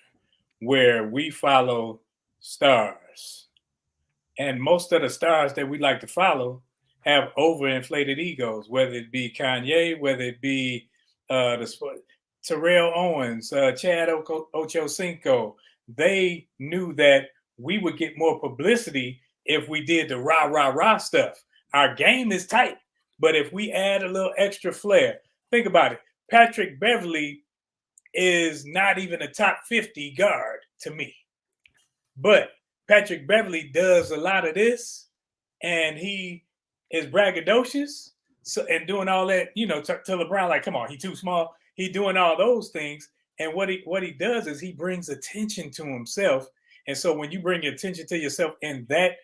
where we follow stars. And most of the stars that we like to follow have overinflated egos, whether it be Kanye, whether it be Terrell Owens, Chad Ochocinco. They knew that we would get more publicity if we did the rah, rah, rah stuff. Our game is tight, but if we add a little extra flair, think about it. Patrick Beverley is not even a top 50 guard to me. But Patrick Beverley does a lot of this, and he is braggadocious and doing all that, to LeBron, like, come on, he's too small. He's doing all those things. And what he does is he brings attention to himself. And so when you bring attention to yourself in that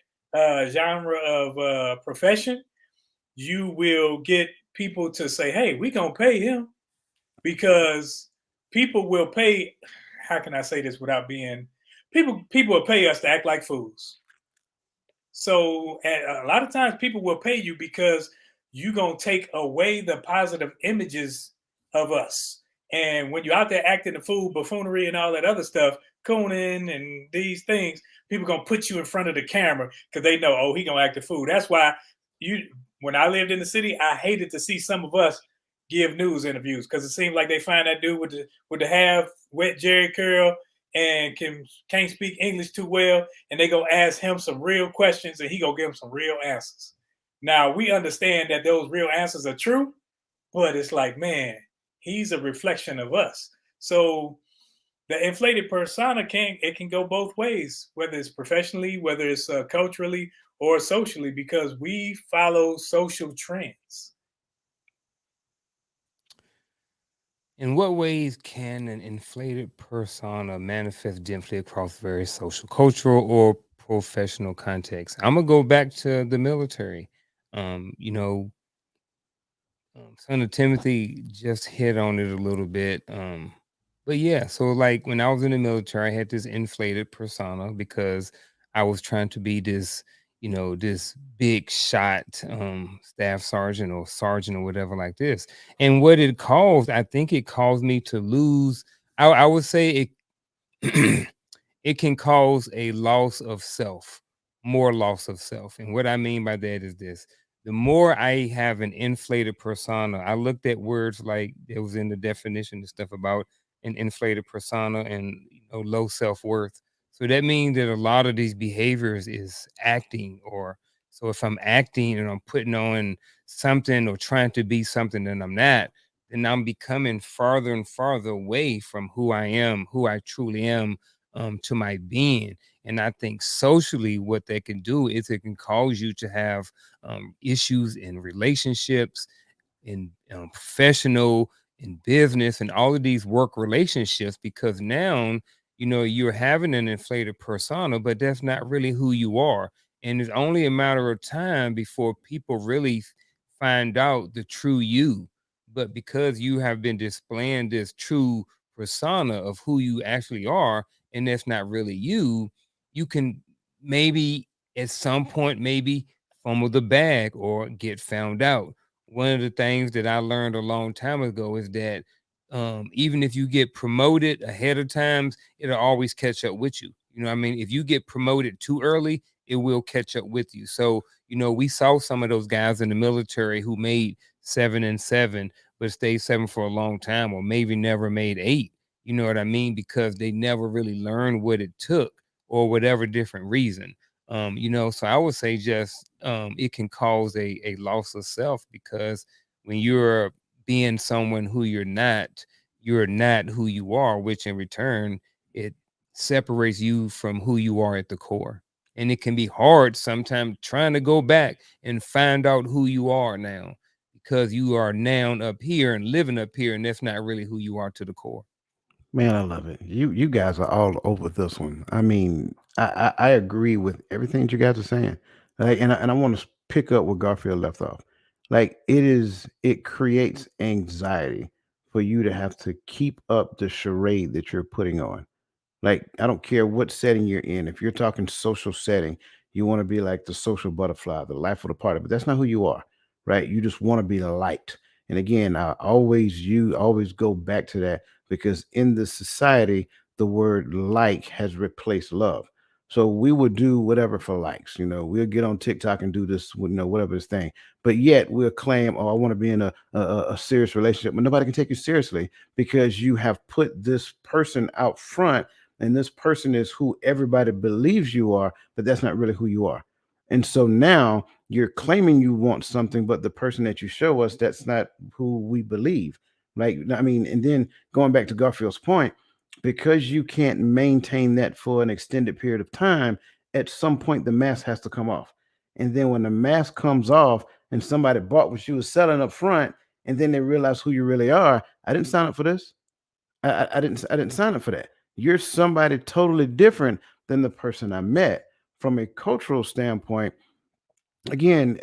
genre of profession, you will get people to say, hey, we're going to pay him, because people will pay. How can I say this without being people will pay us to act like fools. So a lot of times people will pay you because you're going to take away the positive images of us. And when you're out there acting the fool, buffoonery, and all that other stuff, cooning and these things, people going to put you in front of the camera because they know, oh, he going to act the fool. That's why when I lived in the city, I hated to see some of us give news interviews, because it seemed like they find that dude with the half wet Jerry curl and can't speak English too well, and they go ask him some real questions, and he go give them some real answers. Now, we understand that those real answers are true, but it's like, man, he's a reflection of us. So the inflated persona can go both ways, whether it's professionally, whether it's culturally or socially, because we follow social trends. In what ways can an inflated persona manifest differently across various social, cultural, or professional contexts? I'm gonna go back to the military. Son of Timothy just hit on it a little bit. But yeah, so like when I was in the military, I had this inflated persona because I was trying to be this, this big shot staff sergeant or whatever like this. And what it caused, I think it caused me to lose. I would say it it can cause a loss of self, more loss of self. And what I mean by that is this: the more I have an inflated persona, I looked at words like it was in the definition and stuff about an inflated persona and low self-worth. So that means that a lot of these behaviors is acting, or so if I'm acting and I'm putting on something or trying to be something that I'm not, then I'm becoming farther and farther away from who I am, who I truly am, to my being. And I think socially, what that can do is it can cause you to have issues in relationships, in professional, in business, and all of these work relationships, because now you're having an inflated persona, but that's not really who you are. And it's only a matter of time before people really find out the true you. But because you have been displaying this true persona of who you actually are, and that's not really you, you can maybe at some point maybe fumble the bag or get found out. One of the things that I learned a long time ago is that even if you get promoted ahead of times, it'll always catch up with you. If you get promoted too early, it will catch up with you. So, we saw some of those guys in the military who made 7 and 7, but stayed 7 for a long time, or maybe never made 8. You know what I mean? Because they never really learned what it took, or whatever different reason. So I would say just it can cause a loss of self, because when you're being someone who you're not who you are, which in return it separates you from who you are at the core. And it can be hard sometimes trying to go back and find out who you are now, because you are now up here and living up here, and that's not really who you are to the core. Man, I love it. You guys are all over this one. I mean, I agree with everything that you guys are saying. And I want to pick up where Garfield left off. Like it creates anxiety for you to have to keep up the charade that you're putting on. Like, I don't care what setting you're in. If you're talking social setting, you want to be like the social butterfly, the life of the party, but that's not who you are, right? You just want to be liked. And again, you always go back to that because in the society, the word like has replaced love. So we would do whatever for likes. We'll get on TikTok and do this, whatever this thing. But yet we'll claim, oh, I want to be in a serious relationship, but nobody can take you seriously because you have put this person out front, and this person is who everybody believes you are, but that's not really who you are. And so now you're claiming you want something, but the person that you show us, that's not who we believe. Like, I mean, and then going back to Garfield's point, because you can't maintain that for an extended period of time, at some point the mask has to come off. And then when the mask comes off and somebody bought what you was selling up front, and then they realize who you really are, I didn't sign up for this. I didn't sign up for that. You're somebody totally different than the person I met. From a cultural standpoint, again,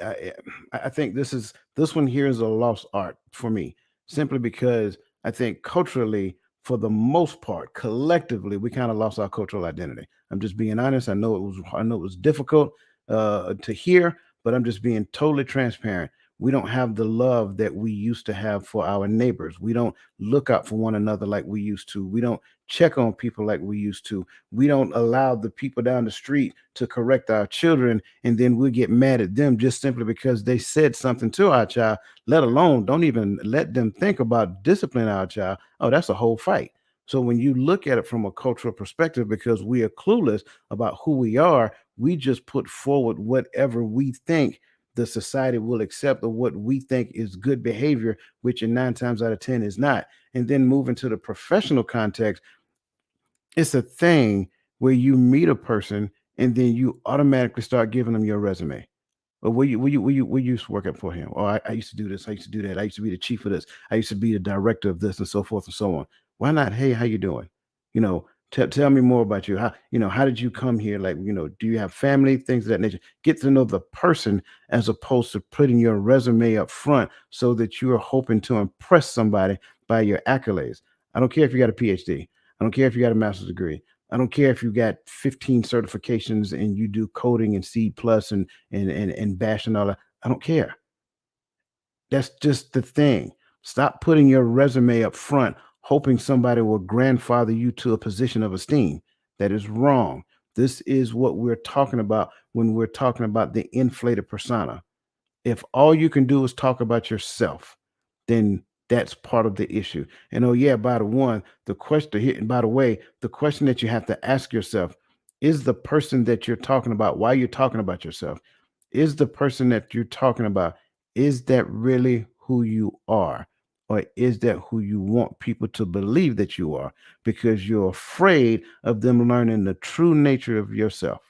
I think this one here is a lost art for me, simply because I think culturally, for the most part, collectively, we kind of lost our cultural identity. I'm just being honest. I know it was difficult to hear, but I'm just being totally transparent. We don't have the love that we used to have for our neighbors. We don't look out for one another like we used to. We don't check on people like we used to. We don't allow the people down the street to correct our children, and then we get mad at them just simply because they said something to our child, let alone don't even let them think about disciplining our child. Oh, that's a whole fight. So when you look at it from a cultural perspective, because we are clueless about who we are, we just put forward whatever we think the society will accept or what we think is good behavior, which in 9 times out of 10 is not. And then moving to the professional context, it's a thing where you meet a person and then you automatically start giving them your resume. Or where you used to work at for him? Or I used to do this, I used to do that, I used to be the chief of this, I used to be the director of this, and so forth and so on. Why not? Hey, how you doing? Tell me more about you. How did you come here? Like, do you have family? Things of that nature. Get to know the person as opposed to putting your resume up front so that you are hoping to impress somebody by your accolades. I don't care if you got a PhD. I don't care if you got a master's degree. I don't care if you got 15 certifications and you do coding and C plus and bash and all that. I don't care. That's just the thing. Stop putting your resume up front, hoping somebody will grandfather you to a position of esteem. That is wrong. This is what we're talking about when we're talking about the inflated persona. If all you can do is talk about yourself, then that's part of the issue. And oh yeah, by the way, the question that you have to ask yourself is the person that you're talking about, why you're talking about yourself, is the person that you're talking about, is that really who you are? Or is that who you want people to believe that you are because you're afraid of them learning the true nature of yourself?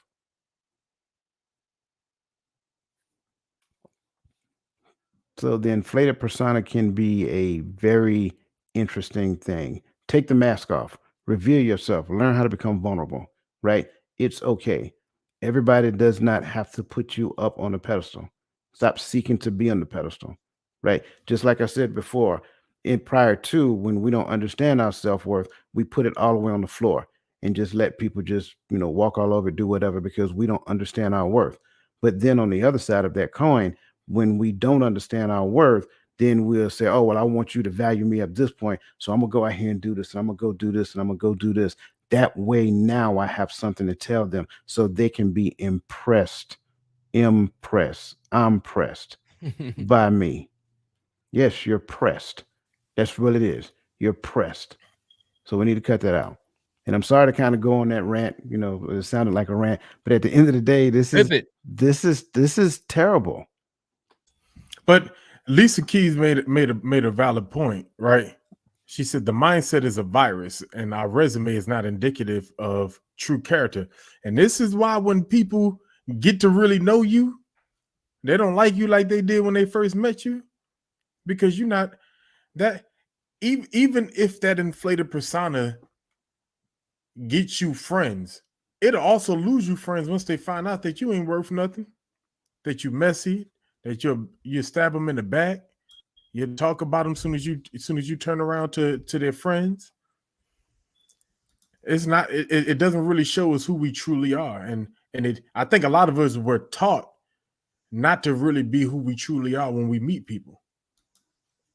So the inflated persona can be a very interesting thing. Take the mask off, reveal yourself, learn how to become vulnerable, right? It's okay. Everybody does not have to put you up on a pedestal. Stop seeking to be on the pedestal, right? Just like I said before, in prior to when we don't understand our self-worth, we put it all the way on the floor and just let people just, walk all over, do whatever because we don't understand our worth. But then on the other side of that coin, when we don't understand our worth, then we'll say, oh, well, I want you to value me at this point. So I'm going to go out here and do this. And I'm going to go do this. And I'm going to go do this. That way, now I have something to tell them so they can be impressed. I'm pressed by me. Yes, you're pressed. That's what it is. You're pressed. So we need to cut that out. And I'm sorry to kind of go on that rant. It sounded like a rant, but at the end of the day, this Rip is it. this is terrible. But Lisa Keys made a valid point, right? She said the mindset is a virus, and our resume is not indicative of true character. And this is why when people get to really know you, they don't like you like they did when they first met you, because you're not that. Even if that inflated persona gets you friends, it'll also lose you friends once they find out that you ain't worth nothing. that you messy, that you stab them in the back, you talk about them as soon as you turn around to their friends. It's not. It doesn't really show us who we truly are, and I think a lot of us were taught not to really be who we truly are when we meet people.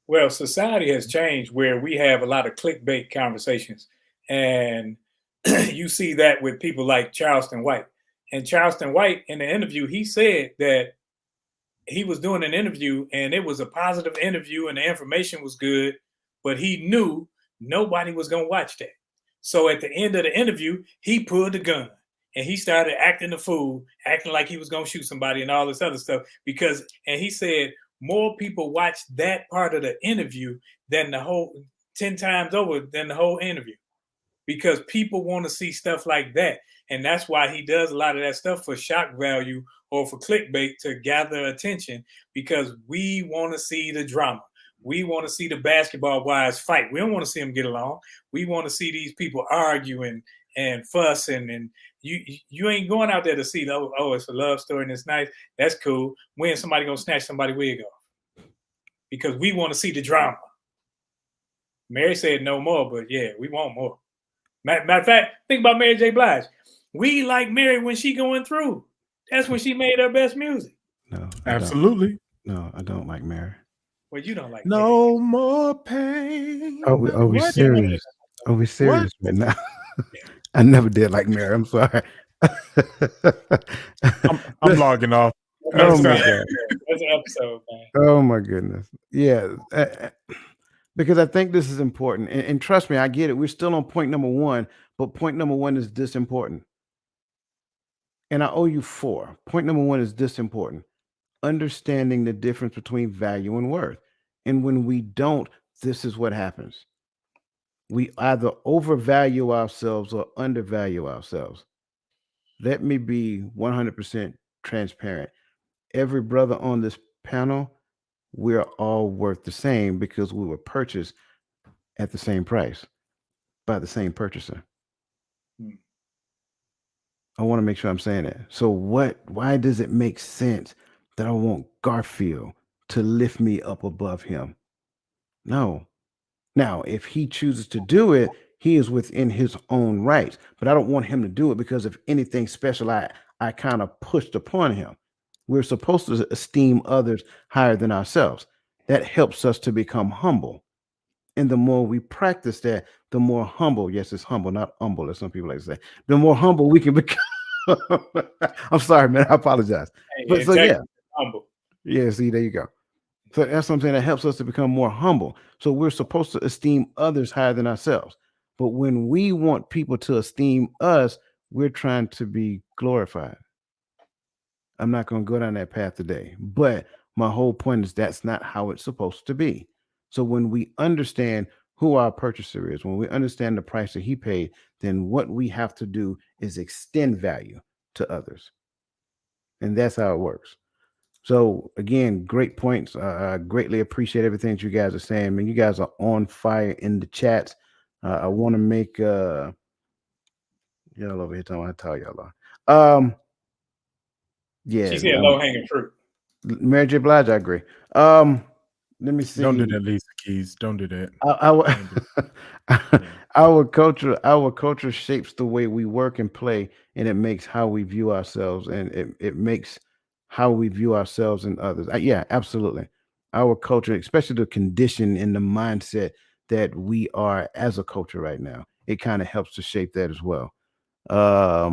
Well, society has changed where we have a lot of clickbait conversations. And you see that with people like Charleston White. And Charleston White, in the interview, he said that he was doing an interview and it was a positive interview and the information was good, but he knew nobody was going to watch that. So at the end of the interview, he pulled the gun and he started acting the fool, acting like he was going to shoot somebody and all this other stuff. And he said, more people watch that part of the interview than the whole 10 times over than the whole interview, because people want to see stuff like that. And that's why he does a lot of that stuff for shock value or for clickbait, to gather attention, because we want to see the drama. We want to see the basketball wives fight. We don't want to see them get along. We want to see these people arguing and fussing, and you ain't going out there to see, oh, it's a love story and it's nice. That's cool. When somebody gonna snatch somebody's wig off? Because we want to see the drama. Mary said no more, but yeah, we want more. Matter of fact, think about Mary J. Blige. We like Mary when she going through. That's when she made her best music. No, absolutely. No, I don't like Mary. Well, you don't like no Mary. More pain. Are we serious? Are we serious right now? I never did like Mary. I'm sorry. I'm logging off. Oh my God. That's an episode, man. Oh my goodness. Yeah. Because I think this is important. And trust me, I get it. We're still on point number 1, but point number 1 is this important. And I owe you 4. Point number 1 is this important. Understanding the difference between value and worth. And when we don't, this is what happens. We either overvalue ourselves or undervalue ourselves. Let me be 100% transparent. Every brother on this panel, we're all worth the same because we were purchased at the same price by the same purchaser. I want to make sure I'm saying that. So why does it make sense that I want Garfield to lift me up above him? No. Now, if he chooses to do it, he is within his own rights. But I don't want him to do it because of anything special I kind of pushed upon him. We're supposed to esteem others higher than ourselves. That helps us to become humble. And the more we practice that, the more humble, yes, it's humble, not humble, as some people like to say, the more humble we can become. I'm sorry, man. I apologize. But so, yeah. Humble. Yeah, see, there you go. So that's something that helps us to become more humble. So we're supposed to esteem others higher than ourselves. But when we want people to esteem us, we're trying to be glorified. I'm not going to go down that path today. But my whole point is that's not how it's supposed to be. So when we understand who our purchaser is, when we understand the price that he paid, then what we have to do is extend value to others. And that's how it works. So again, great points. I greatly appreciate everything that you guys are saying. I mean, you guys are on fire in the chats. I want to make y'all over here talking. I tell y'all are. Yeah. She said low hanging fruit. Mary J. Blige, I agree. Let me see. Don't do that, Lisa Keys. Don't do that. Our culture shapes the way we work and play, and it makes how we view ourselves, and it makes how we view ourselves and others. Yeah, absolutely. Our culture, especially the condition and the mindset that we are as a culture right now, it kind of helps to shape that as well. I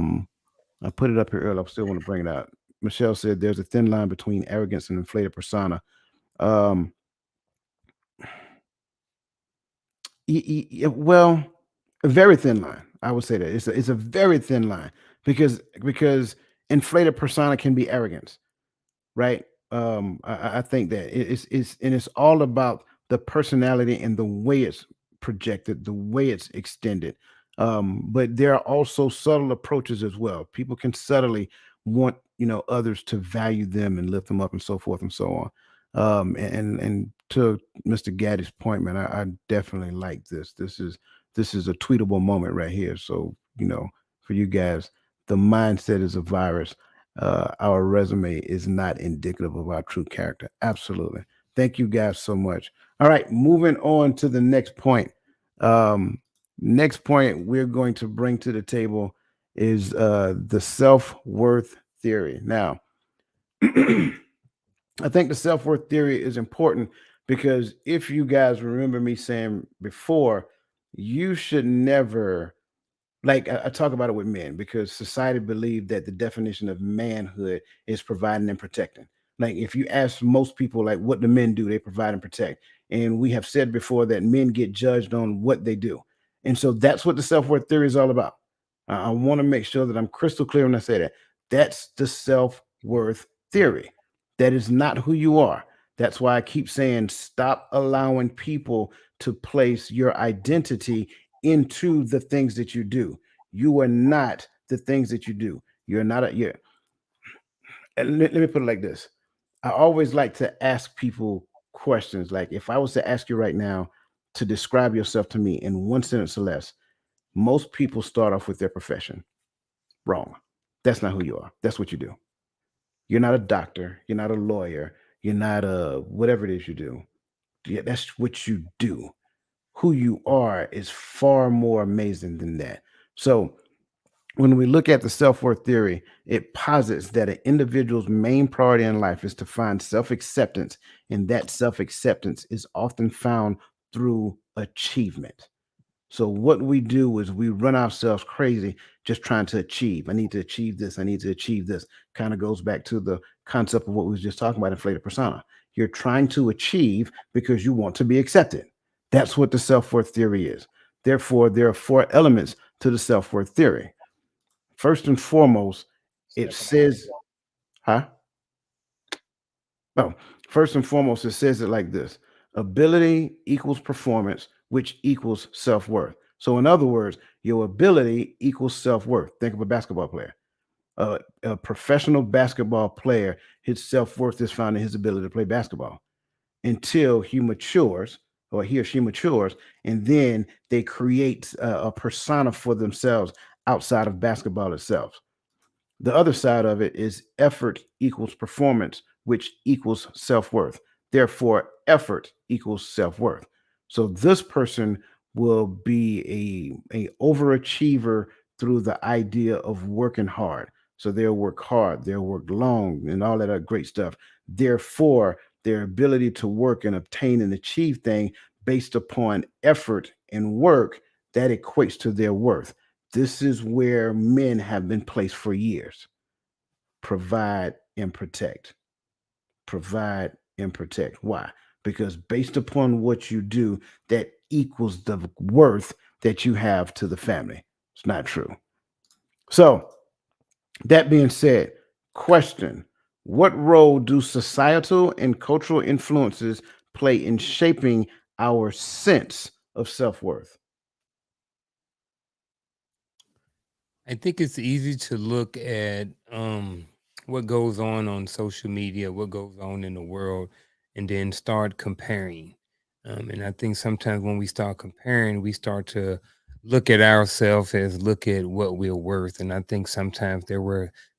put it up here earlier. I still want to bring it out. Michelle said there's a thin line between arrogance and inflated persona. Well, a very thin line. I would say that it's a very thin line because inflated persona can be arrogance, right? I think that it's all about the personality and the way it's projected, the way it's extended. But there are also subtle approaches as well. People can subtly want others to value them and lift them up and so forth and so on. And to Mr. Gaddy's point, man, I definitely like this. This is a tweetable moment right here. So for you guys, the mindset is a virus. our resume is not indicative of our true character. Absolutely. Thank you guys so much. All right, moving on to the next point. Next point we're going to bring to the table is the self-worth theory. Now, I think the self-worth theory is important because if you guys remember me saying before, you should never, like I talk about it with men because society believed that the definition of manhood is providing and protecting. Like if you ask most people like what do men do, they provide and protect. And we have said before that men get judged on what they do. And so that's what the self-worth theory is all about. I want to make sure that I'm crystal clear when I say that. That's the self-worth theory. That is not who you are. That's why I keep saying stop allowing people to place your identity into the things that you do. You are not the things that you do. You're not a you're let me put it like this. I always like to ask people questions. Like if I was to ask you right now to describe yourself to me in one sentence or less, most people start off with their profession. Wrong. That's not who you are. That's what you do. You're not a doctor. You're not a lawyer. You're not a whatever it is you do. Yeah, that's what you do. Who you are is far more amazing than that. So when we look at the self-worth theory, it posits that an individual's main priority in life is to find self-acceptance, and that self-acceptance is often found through achievement. So what we do is we run ourselves crazy just trying to achieve. I need to achieve this. I need to achieve this. Kind of goes back to the concept of what we was just talking about, inflated persona. You're trying to achieve because you want to be accepted. That's what the self-worth theory is. Therefore, there are four elements to the self-worth theory. First and foremost, it says, huh? Oh, first and foremost, it says it like this: ability equals performance, which equals self worth. So, in other words, your ability equals self worth. Think of a basketball player. A professional basketball player, his self worth is found in his ability to play basketball until he matures or he or she matures, and then they create a persona for themselves outside of basketball itself. The other side of it is effort equals performance, which equals self worth. Therefore, effort equals self worth. So this person will be a overachiever through the idea of working hard. So they'll work hard, they'll work long, and all that other great stuff. Therefore, their ability to work and obtain and achieve things based upon effort and work that equates to their worth. This is where men have been placed for years. Provide and protect. Provide and protect. Why? Because based upon what you do, that equals the worth that you have to the family. It's not true. So, that being said, question: what role do societal and cultural influences play in shaping our sense of self worth? I think it's easy to look at what goes on social media, what goes on in the world, and then start comparing. And I think sometimes when we start comparing, we start to look at ourselves as look at what we're worth. And I think sometimes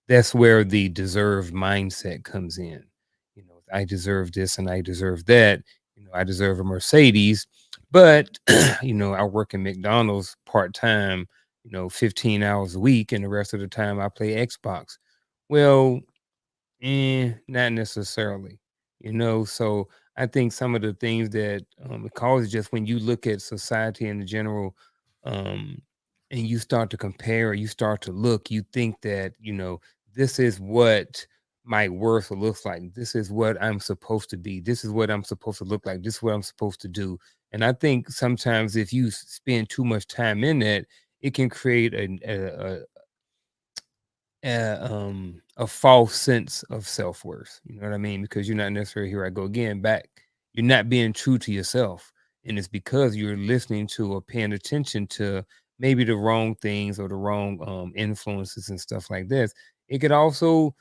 that's where the deserved mindset comes in. You know, I deserve this and I deserve that. You know, I deserve a Mercedes, but I work in McDonald's part time, 15 hours a week, and the rest of the time I play Xbox. Well, not necessarily, So I think some of the things that it causes just when you look at society in the general, um, and you start to compare, or you start to look, you think that this is what my worth looks like. This is what I'm supposed to be. This is what I'm supposed to look like. This is what I'm supposed to do. And I think sometimes if you spend too much time in that, it can create a false sense of self-worth. You know what I mean? Because you're not necessarily, here I go again, back. You're not being true to yourself. And it's because you're listening to or paying attention to maybe the wrong things or the wrong influences and stuff like this. It could also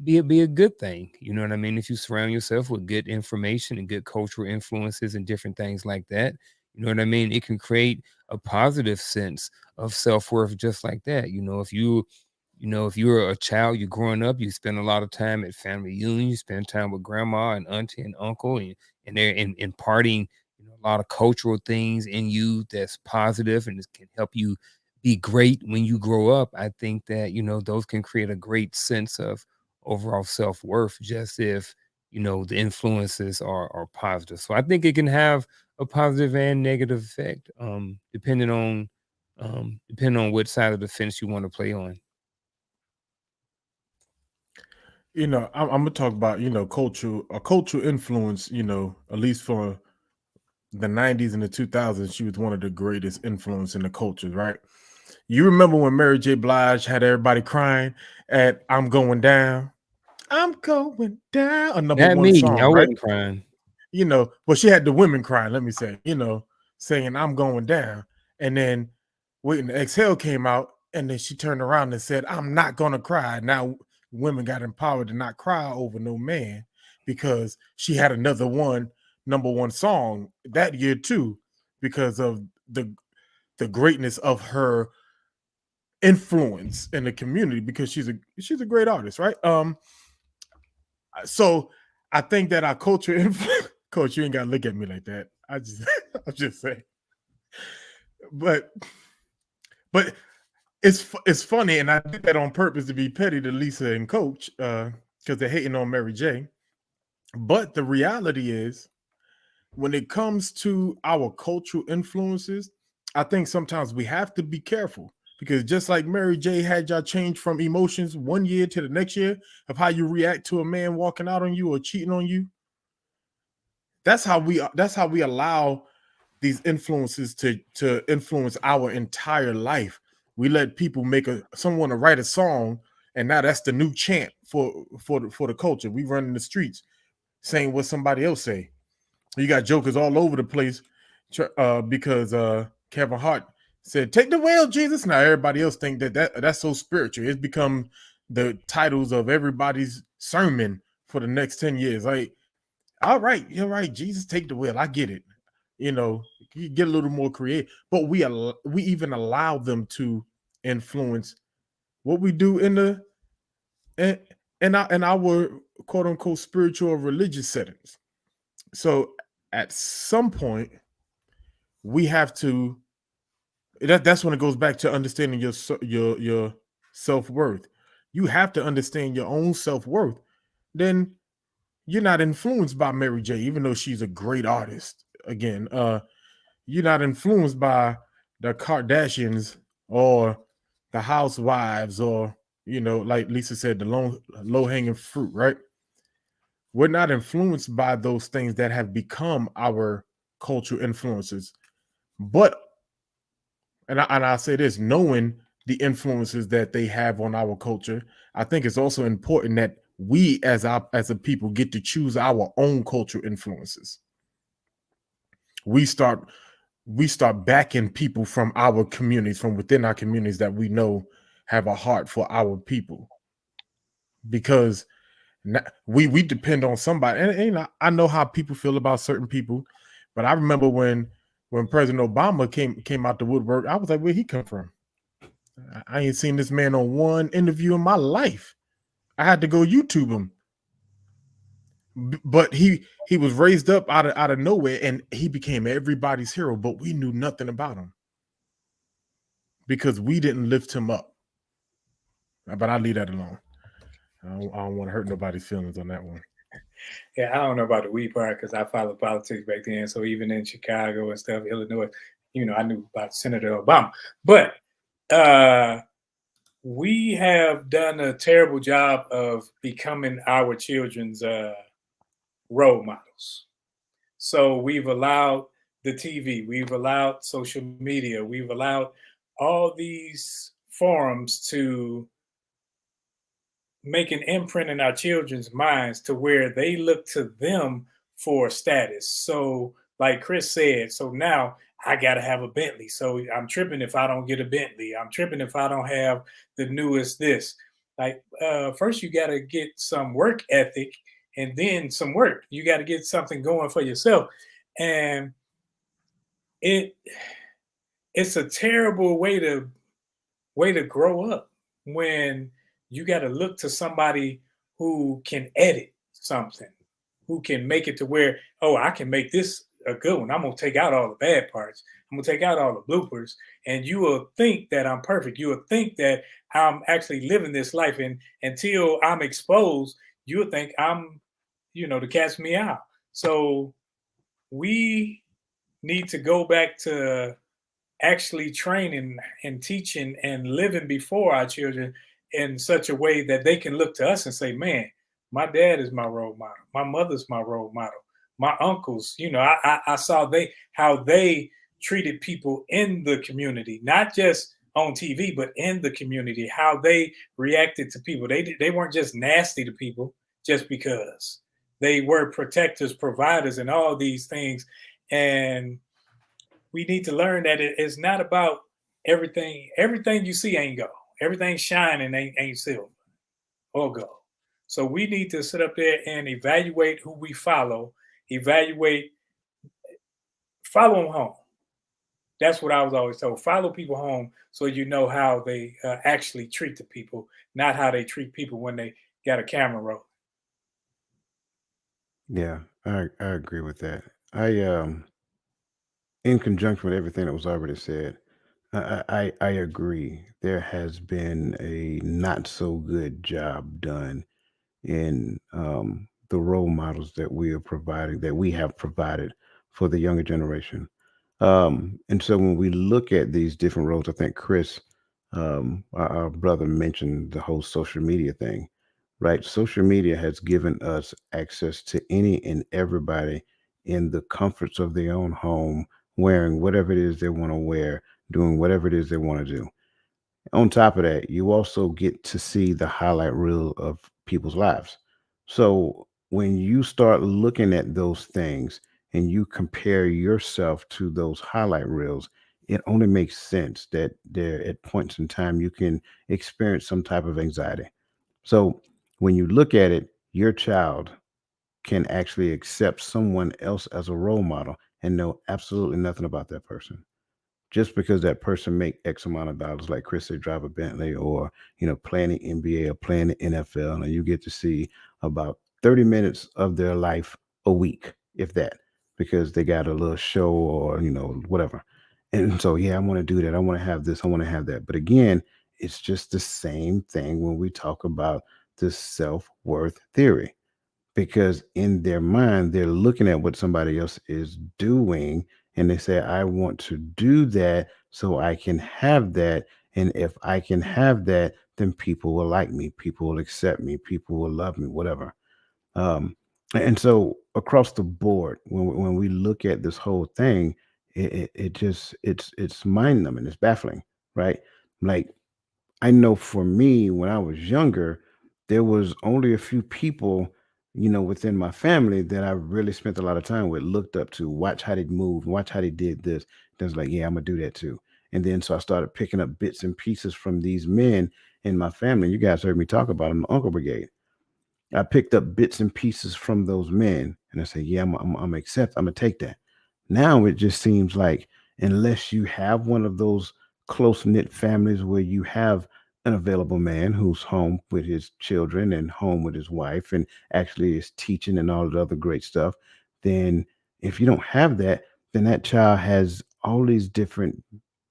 be a good thing. You know what I mean? If you surround yourself with good information and good cultural influences and different things like that, you know what I mean? It can create a positive sense of self-worth just like that. If You know, if you're a child, you're growing up, you spend a lot of time at family reunions, you spend time with grandma and auntie and uncle, and they're imparting, you know, a lot of cultural things in you that's positive and it can help you be great when you grow up. I think that, you know, those can create a great sense of overall self-worth, just if, you know, the influences are positive. So I think it can have a positive and negative effect, depending on which side of the fence you want to play on. You know, I'm gonna talk about, you know, cultural influence. You know, at least for the 90s and the 2000s, she was one of the greatest influence in the cultures, right? You remember when Mary J. Blige had everybody crying at "I'm Going Down"? I'm going down, a number Not one me, I song, right? wasn't crying. You know, well, she had the women crying, let me say, you know, saying "I'm going down." And then Waiting to Exhale came out, and then she turned around and said, "I'm not gonna cry." Now women got empowered to not cry over no man because she had another number one song that year too, because of the greatness of her influence in the community, because she's a great artist, right? So I think that our culture influence. Coach, you ain't gotta look at me like that. I'm just saying. But it's funny, and I did that on purpose to be petty to Lisa and Coach, because they're hating on Mary J. But the reality is, when it comes to our cultural influences, I think sometimes we have to be careful, because just like Mary J had y'all change from emotions one year to the next year of how you react to a man walking out on you or cheating on you. That's how we allow these influences to influence our entire life. We let people someone to write a song, and now that's the new chant for the culture. We run in the streets saying what somebody else say. You got jokers all over the place because Kevin Hart said, "Take the wheel, Jesus." Now everybody else think that's so spiritual. It's become the titles of everybody's sermon for the next 10 years. Like, all right, you're right, Jesus, take the wheel. I get it. You know, you get a little more creative, but we even allow them to influence what we do in our quote unquote spiritual or religious settings. So at some point, we have to. That's when it goes back to understanding your self-worth. You have to understand your own self-worth. Then you're not influenced by Mary J, even though she's a great artist. Again, you're not influenced by the Kardashians or the housewives, or, you know, like Lisa said, the low hanging fruit, right? We're not influenced by those things that have become our cultural influences. But and I say this, knowing the influences that they have on our culture, I think it's also important that we as a people get to choose our own cultural influences. We start backing people from our communities, from within our communities, that we know have a heart for our people, because we depend on somebody. And I know how people feel about certain people, but I remember when President Obama came out the woodwork, I was like, where'd he come from? I ain't seen this man on one interview in my life. I had to go YouTube him. But he was raised up out of nowhere, and he became everybody's hero, but we knew nothing about him because we didn't lift him up. But I'll leave that alone. I don't want to hurt nobody's feelings on that one. Yeah, I don't know about the weed part because I followed politics back then. So even in Chicago and stuff, Illinois, you know, I knew about Senator Obama. But we have done a terrible job of becoming our children's role models. So we've allowed the TV, we've allowed social media, we've allowed all these forums to make an imprint in our children's minds to where they look to them for status. So, like Chris said, so now I got to have a Bentley. So I'm tripping if I don't get a Bentley. I'm tripping if I don't have the newest this. Like, first, you got to get some work ethic and then some work. You got to get something going for yourself. And it's a terrible way to grow up. when you got to look to somebody who can edit something, who can make it to where, oh, I can make this a good one. I'm going to take out all the bad parts. I'm going to take out all the bloopers. And you will think that I'm perfect. You will think that I'm actually living this life. And until I'm exposed, you will think I'm, to catch me out. So we need to go back to actually training and teaching and living before our children in such a way that they can look to us and say, man, my dad is my role model. My mother's my role model. My uncles, I saw how they treated people in the community, not just on TV, but in the community, how they reacted to people. They weren't just nasty to people just because. They were protectors, providers, and all these things. And we need to learn that it's not about everything. Everything you see ain't gold. Everything shining ain't silver or gold. So we need to sit up there and evaluate who we follow. Follow them home. That's what I was always told. Follow people home so you know how they actually treat the people, not how they treat people when they got a camera roll. Yeah, I agree with that. In conjunction with everything that was already said, I agree. There has been a not so good job done in the role models that we are providing, that we have provided for the younger generation. And so when we look at these different roles, I think Chris, our brother, mentioned the whole social media thing, right? Social media has given us access to any and everybody in the comforts of their own home, wearing whatever it is they want to wear, doing whatever it is they want to do. On top of that, you also get to see the highlight reel of people's lives. So when you start looking at those things and you compare yourself to those highlight reels, it only makes sense that there at points in time you can experience some type of anxiety. So when you look at it, your child can actually accept someone else as a role model and know absolutely nothing about that person just because that person make X amount of dollars, like Chris said, drive a Bentley or, play in the NBA or play in the NFL, and you get to see about 30 minutes of their life a week, if that, because they got a little show or, whatever. And so, yeah, I want to do that. I want to have this. I want to have that. But again, it's just the same thing when we talk about the self-worth theory because in their mind they're looking at what somebody else is doing and they say I want to do that so I can have that, and if I can have that then people will like me, people will accept me, people will love me, whatever. Um and so across the board when we look at this whole thing, it just it's mind numbing, it's baffling, right? Like, I know for me, when I was younger, there was only a few people, within my family that I really spent a lot of time with, looked up to, watch how they moved, watch how they did this. Then was like, yeah, I'm gonna do that too. And then so I started picking up bits and pieces from these men in my family. You guys heard me talk about them, the Uncle Brigade. I picked up bits and pieces from those men, and I said, "Yeah, I'm accept. I'm gonna take that." Now it just seems like unless you have one of those close knit families where you have an available man who's home with his children and home with his wife and actually is teaching and all the other great stuff, then if you don't have that, then that child has all these different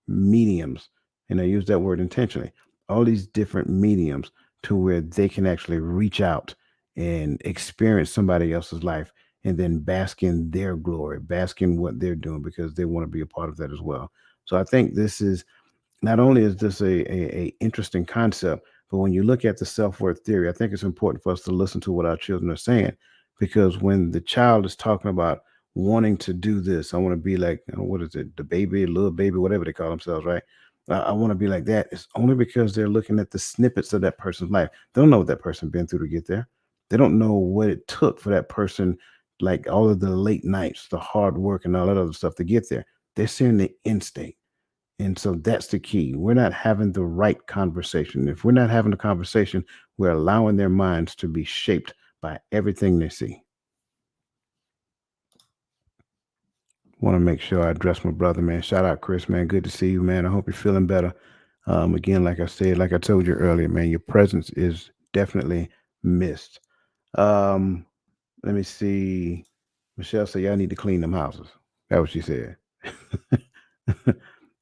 mediums, and I use that word intentionally, all these different mediums to where they can actually reach out and experience somebody else's life and then bask in their glory, bask in what they're doing because they want to be a part of that as well. So I think this is not only is this a interesting concept, but when you look at the self-worth theory, I think it's important for us to listen to what our children are saying, because when the child is talking about wanting to do this, I want to be like, what is it, the baby, little baby, whatever they call themselves, right? I want to be like that. It's only because they're looking at the snippets of that person's life. They don't know what that person been through to get there. They don't know what it took for that person, like all of the late nights, the hard work, and all that other stuff to get there. They're seeing the end state. And so that's the key. We're not having the right conversation. If we're not having the conversation, we're allowing their minds to be shaped by everything they see. Want to make sure I address my brother, man. Shout out, Chris, man. Good to see you, man. I hope you're feeling better. Again, like I said, like I told you earlier, man, your presence is definitely missed. Um, Let me see. Michelle said, y'all need to clean them houses. That's what she said.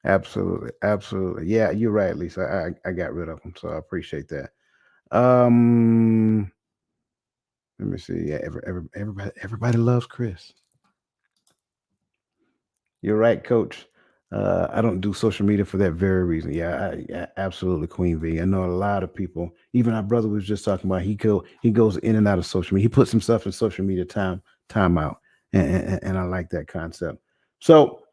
Absolutely. Absolutely. Yeah, you're right, Lisa. I got rid of them. So I appreciate that. Um, Let me see. Yeah, everybody loves Chris. You're right, Coach. I don't do social media for that very reason. Yeah, absolutely, Queen V. I know a lot of people. Even our brother was just talking about. He goes in and out of social media. He puts himself in social media time out, and I like that concept. So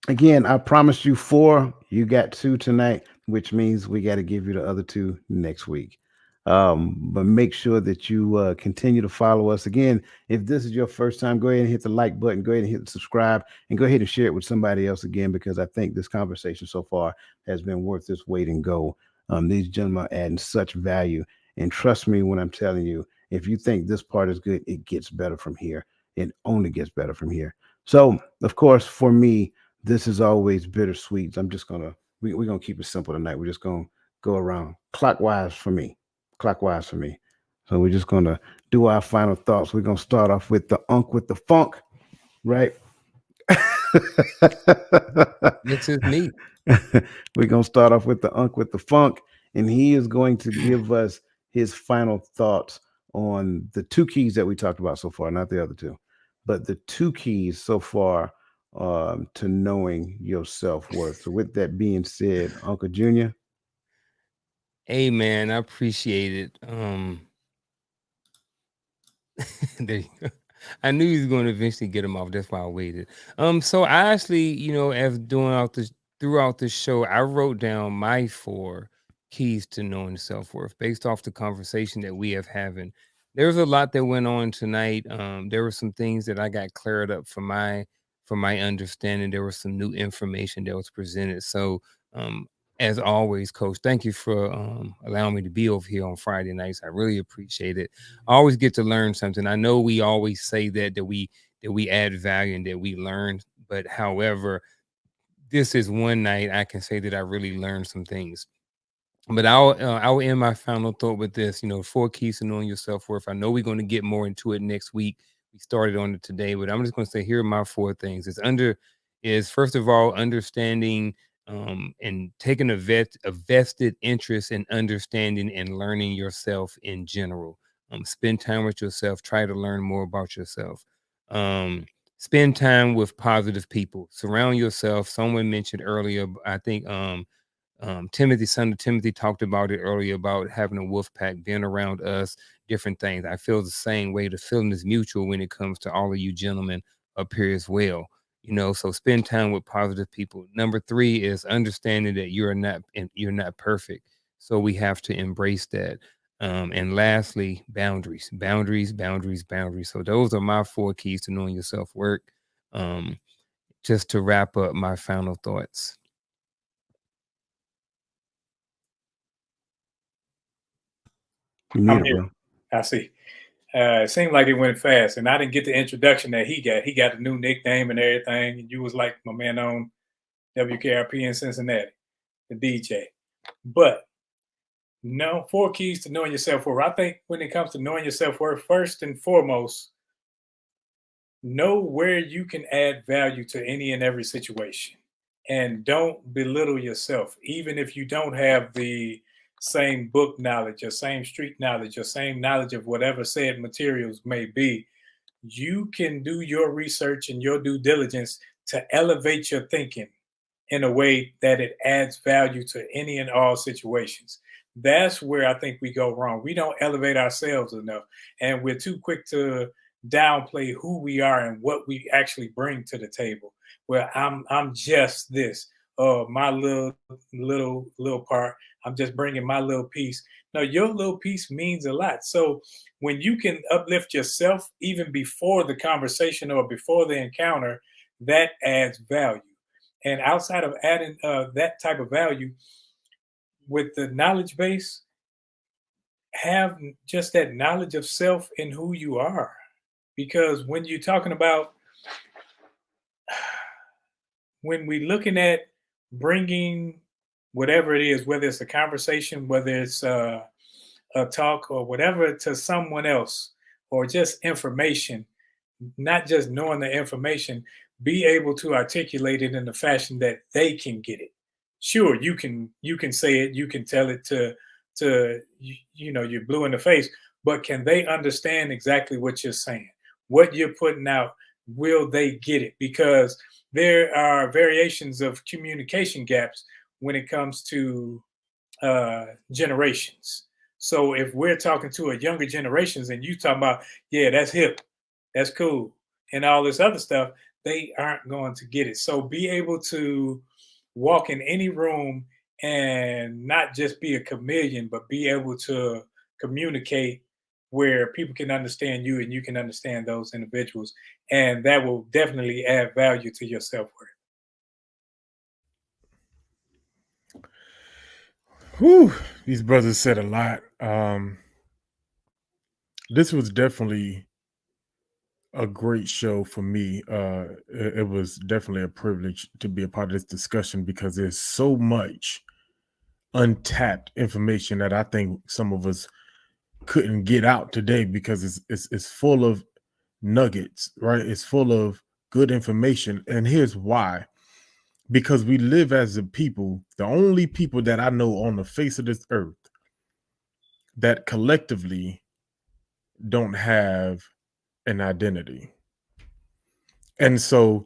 again, I promised you four. You got two tonight, which means we got to give you the other two next week. But make sure that you continue to follow us. Again, if this is your first time, go ahead and hit the like button, go ahead and hit the subscribe, and go ahead and share it with somebody else again, because I think this conversation so far has been worth its weight in gold. These gentlemen are adding such value. And trust me when I'm telling you, if you think this part is good, it gets better from here. It only gets better from here. So, of course, for me, this is always bittersweet. We're gonna keep it simple tonight. We're just gonna go around clockwise for me. Clockwise for me. So we're just gonna do our final thoughts. We're gonna start off with the unk with the funk, right? This is me. We're gonna start off with the unk with the funk, and he is going to give us his final thoughts on the two keys that we talked about so far, not the other two, but the two keys so far to knowing your self worth. So, with that being said, Uncle Junior. Hey man, I appreciate it. There you go. I knew he was going to eventually get him off. That's why I waited. So I actually, as throughout the show, I wrote down my four keys to knowing self worth based off the conversation that we have having. There was a lot that went on tonight. There were some things that I got cleared up for my understanding. There was some new information that was presented. So um, as always, Coach, thank you for allowing me to be over here on Friday nights. I really appreciate it. I always get to learn something. I know we always say that we add value and that we learn, but however, this is one night I can say that I really learned some things. But I'll end my final thought with this. Four keys to knowing your self worth. I know we're going to get more into it next week. We started on it today, but I'm just going to say here are my four things. Is first of all understanding and taking a vested interest in understanding and learning yourself in general. Spend time with yourself. Try to learn more about yourself. Spend time with positive people. Surround yourself. Someone mentioned earlier, I think Timothy, son of Timothy, talked about it earlier about having a wolf pack, being around us, different things. I feel the same way. The feeling is mutual when it comes to all of you gentlemen up here as well. So spend time with positive people. Number three is understanding that you're not perfect. So we have to embrace that. And lastly, boundaries, boundaries, boundaries, boundaries. So those are my four keys to knowing your self worth. Um, just to wrap up my final thoughts. You I'm muted, here. bro. I see. It seemed like it went fast, and I didn't get the introduction that he got. He got a new nickname and everything, and you was like my man on WKRP in Cincinnati, the DJ. But no, four keys to knowing your self worth. I think when it comes to knowing your self worth, first and foremost, know where you can add value to any and every situation, and don't belittle yourself, even if you don't have the same book knowledge or same street knowledge or same knowledge of whatever said materials may be. You can do your research and your due diligence to elevate your thinking in a way that it adds value to any and all situations. That's where I think we go wrong. We don't elevate ourselves enough, and we're too quick to downplay who we are and what we actually bring to the table. Well, I'm just this. Oh, my little part. I'm just bringing my little piece. No, your little piece means a lot. So when you can uplift yourself even before the conversation or before the encounter, that adds value. And outside of adding that type of value with the knowledge base, have just that knowledge of self and who you are. Because when you're talking about, when we're looking at bringing whatever it is, whether it's a conversation, whether it's a talk or whatever, to someone else, or just information, not just knowing the information, be able to articulate it in a fashion that they can get it. Sure, you can say it, you can tell it to you're blue in the face, but can they understand exactly what you're saying? What you're putting out, will they get it? Because there are variations of communication gaps when it comes to generations. So if we're talking to a younger generations and you talking about, yeah, that's hip, that's cool, and all this other stuff, they aren't going to get it. So be able to walk in any room and not just be a chameleon, but be able to communicate where people can understand you and you can understand those individuals. And that will definitely add value to your self-worth. Whew, these brothers said a lot. This was definitely a great show for me. It was definitely a privilege to be a part of this discussion because there's so much untapped information that I think some of us couldn't get out today because it's full of nuggets, right? It's full of good information. And here's why. Because we live as a people, the only people that I know on the face of this earth that collectively don't have an identity. And so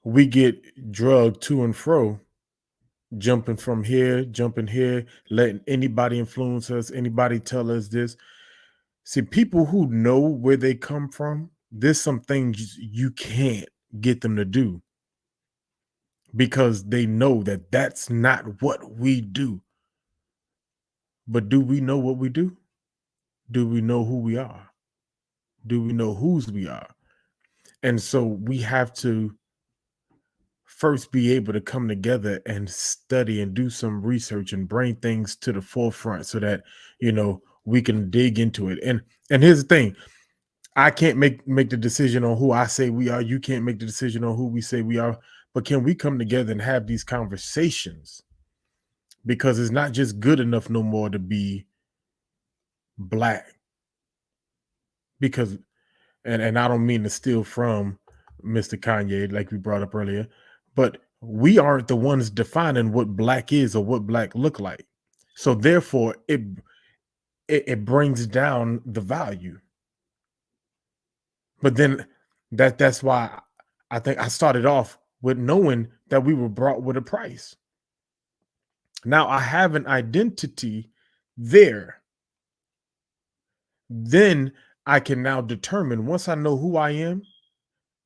we get drugged to and fro, jumping from here, jumping here, letting anybody influence us, anybody tell us this. See, people who know where they come from, there's some things you can't get them to do because they know that that's not what we do. But do we know what we do? Do we know who we are? Do we know whose we are? And so we have to first be able to come together and study and do some research and bring things to the forefront so that, we can dig into it. And here's the thing. I can't make the decision on who I say we are. You can't make the decision on who we say we are. But can we come together and have these conversations? Because it's not just good enough no more to be Black. Because, and I don't mean to steal from Mr. Kanye, like we brought up earlier, but we aren't the ones defining what Black is or what Black look like. So therefore, it brings down the value. But then that's why I think I started off with knowing that we were brought with a price. Now I have an identity there. Then I can now determine, once I know who I am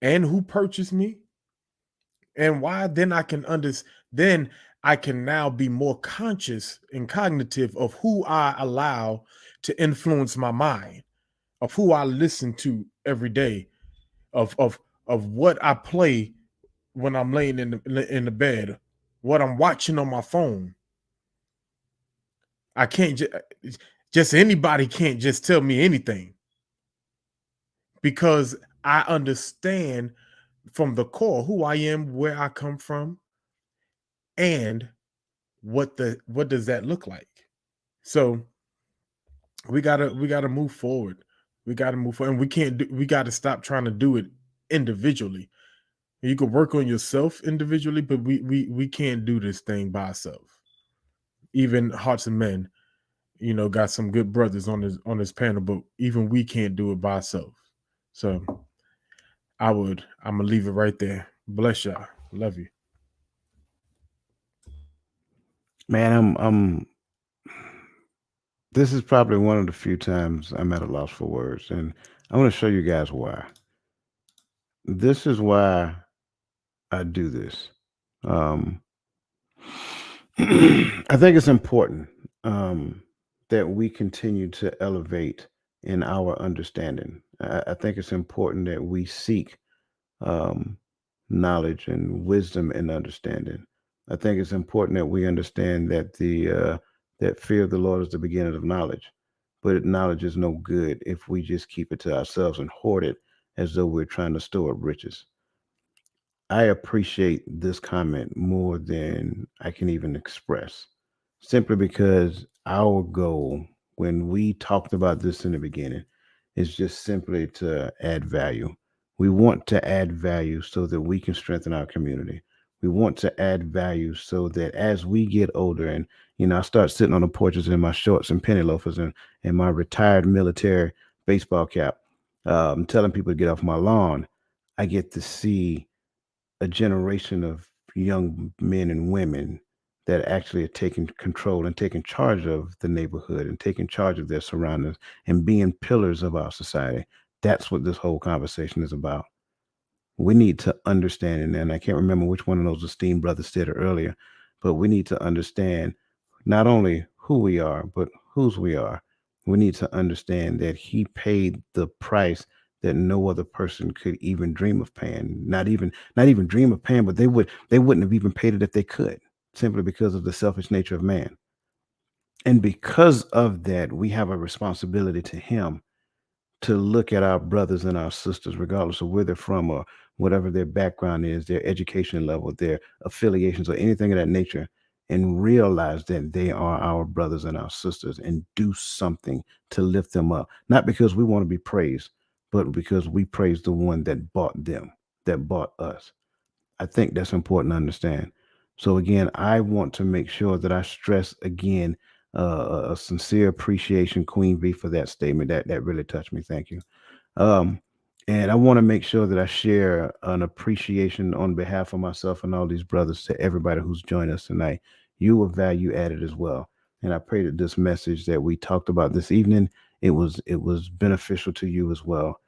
and who purchased me and why, then I can then I can now be more conscious and cognitive of who I allow to influence my mind, of who I listen to every day, of what I play when I'm laying in the bed, what I'm watching on my phone. I can't just anybody can't just tell me anything, because I understand from the core who I am, where I come from, and what does that look like. So we gotta move forward. We gotta move forward, and we gotta stop trying to do it individually. You can work on yourself individually, but we can't do this thing by ourselves. Even Hearts and Men, got some good brothers on this panel, but even we can't do it by ourselves. So I'm gonna leave it right there. Bless y'all. Love you. Man, I'm this is probably one of the few times I'm at a loss for words, and I want to show you guys why. This is why I do this. Um, I think it's important that we continue to elevate in our understanding. I think it's important that we seek um, knowledge and wisdom and understanding. I think it's important that we understand that that fear of the Lord is the beginning of knowledge, but knowledge is no good if we just keep it to ourselves and hoard it as though we're trying to store up riches. I appreciate this comment more than I can even express, simply because our goal, when we talked about this in the beginning, is just simply to add value. We want to add value so that we can strengthen our community. We want to add value so that as we get older and I start sitting on the porches in my shorts and penny loafers and my retired military baseball cap, telling people to get off my lawn, I get to see a generation of young men and women that actually are taking control and taking charge of the neighborhood and taking charge of their surroundings and being pillars of our society. That's what this whole conversation is about. We need to understand, and I can't remember which one of those esteemed brothers said it earlier, but we need to understand not only who we are, but whose we are. We need to understand that he paid the price that no other person could even dream of paying. Not even dream of paying, but they wouldn't have even paid it if they could, simply because of the selfish nature of man. And because of that, we have a responsibility to him to look at our brothers and our sisters, regardless of where they're from or whatever their background is, their education level, their affiliations, or anything of that nature, and realize that they are our brothers and our sisters and do something to lift them up. Not because we want to be praised, but because we praise the one that bought them, that bought us. I think that's important to understand. So again, I want to make sure that I stress again a sincere appreciation, Queen V, for that statement. That really touched me. Thank you. Um, and I want to make sure that I share an appreciation on behalf of myself and all these brothers to everybody who's joined us tonight. You were value added as well. And I pray that this message that we talked about this evening, it was beneficial to you as well.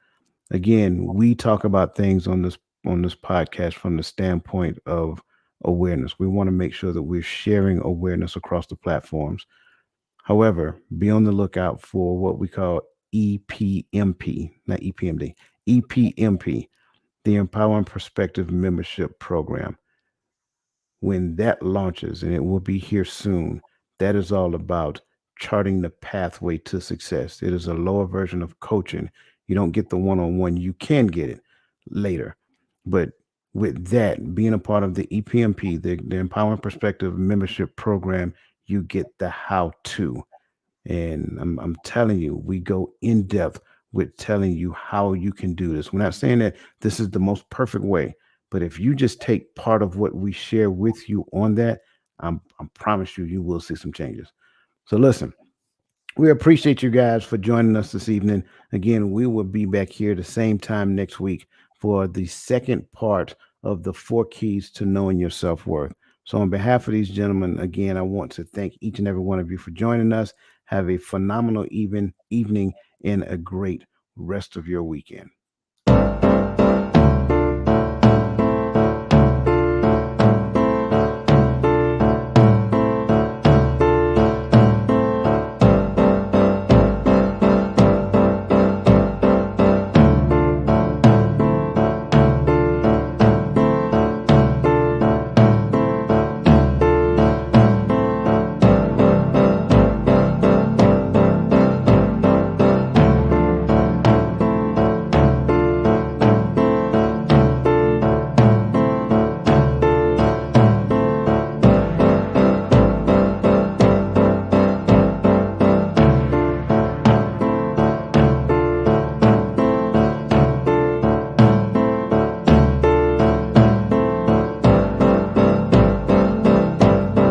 Again, we talk about things on this podcast from the standpoint of awareness. We want to make sure that we're sharing awareness across the platforms. However, be on the lookout for what we call EPMP, not EPMD, EPMP, the Empowering Perspective Membership Program. When that launches, and it will be here soon, that is all about charting the pathway to success. It is a lower version of coaching. You don't get the one on one, you can get it later. But with that, being a part of the EPMP, the Empowering Perspective Membership Program, you get the how to. And I'm telling you, we go in depth with telling you how you can do this. We're not saying that this is the most perfect way, but if you just take part of what we share with you on that, I promise you, you will see some changes. So listen, we appreciate you guys for joining us this evening. Again, we will be back here the same time next week for the second part of the 4 keys to knowing your self worth. So, on behalf of these gentlemen, again, I want to thank each and every one of you for joining us. Have a phenomenal evening and a great rest of your weekend.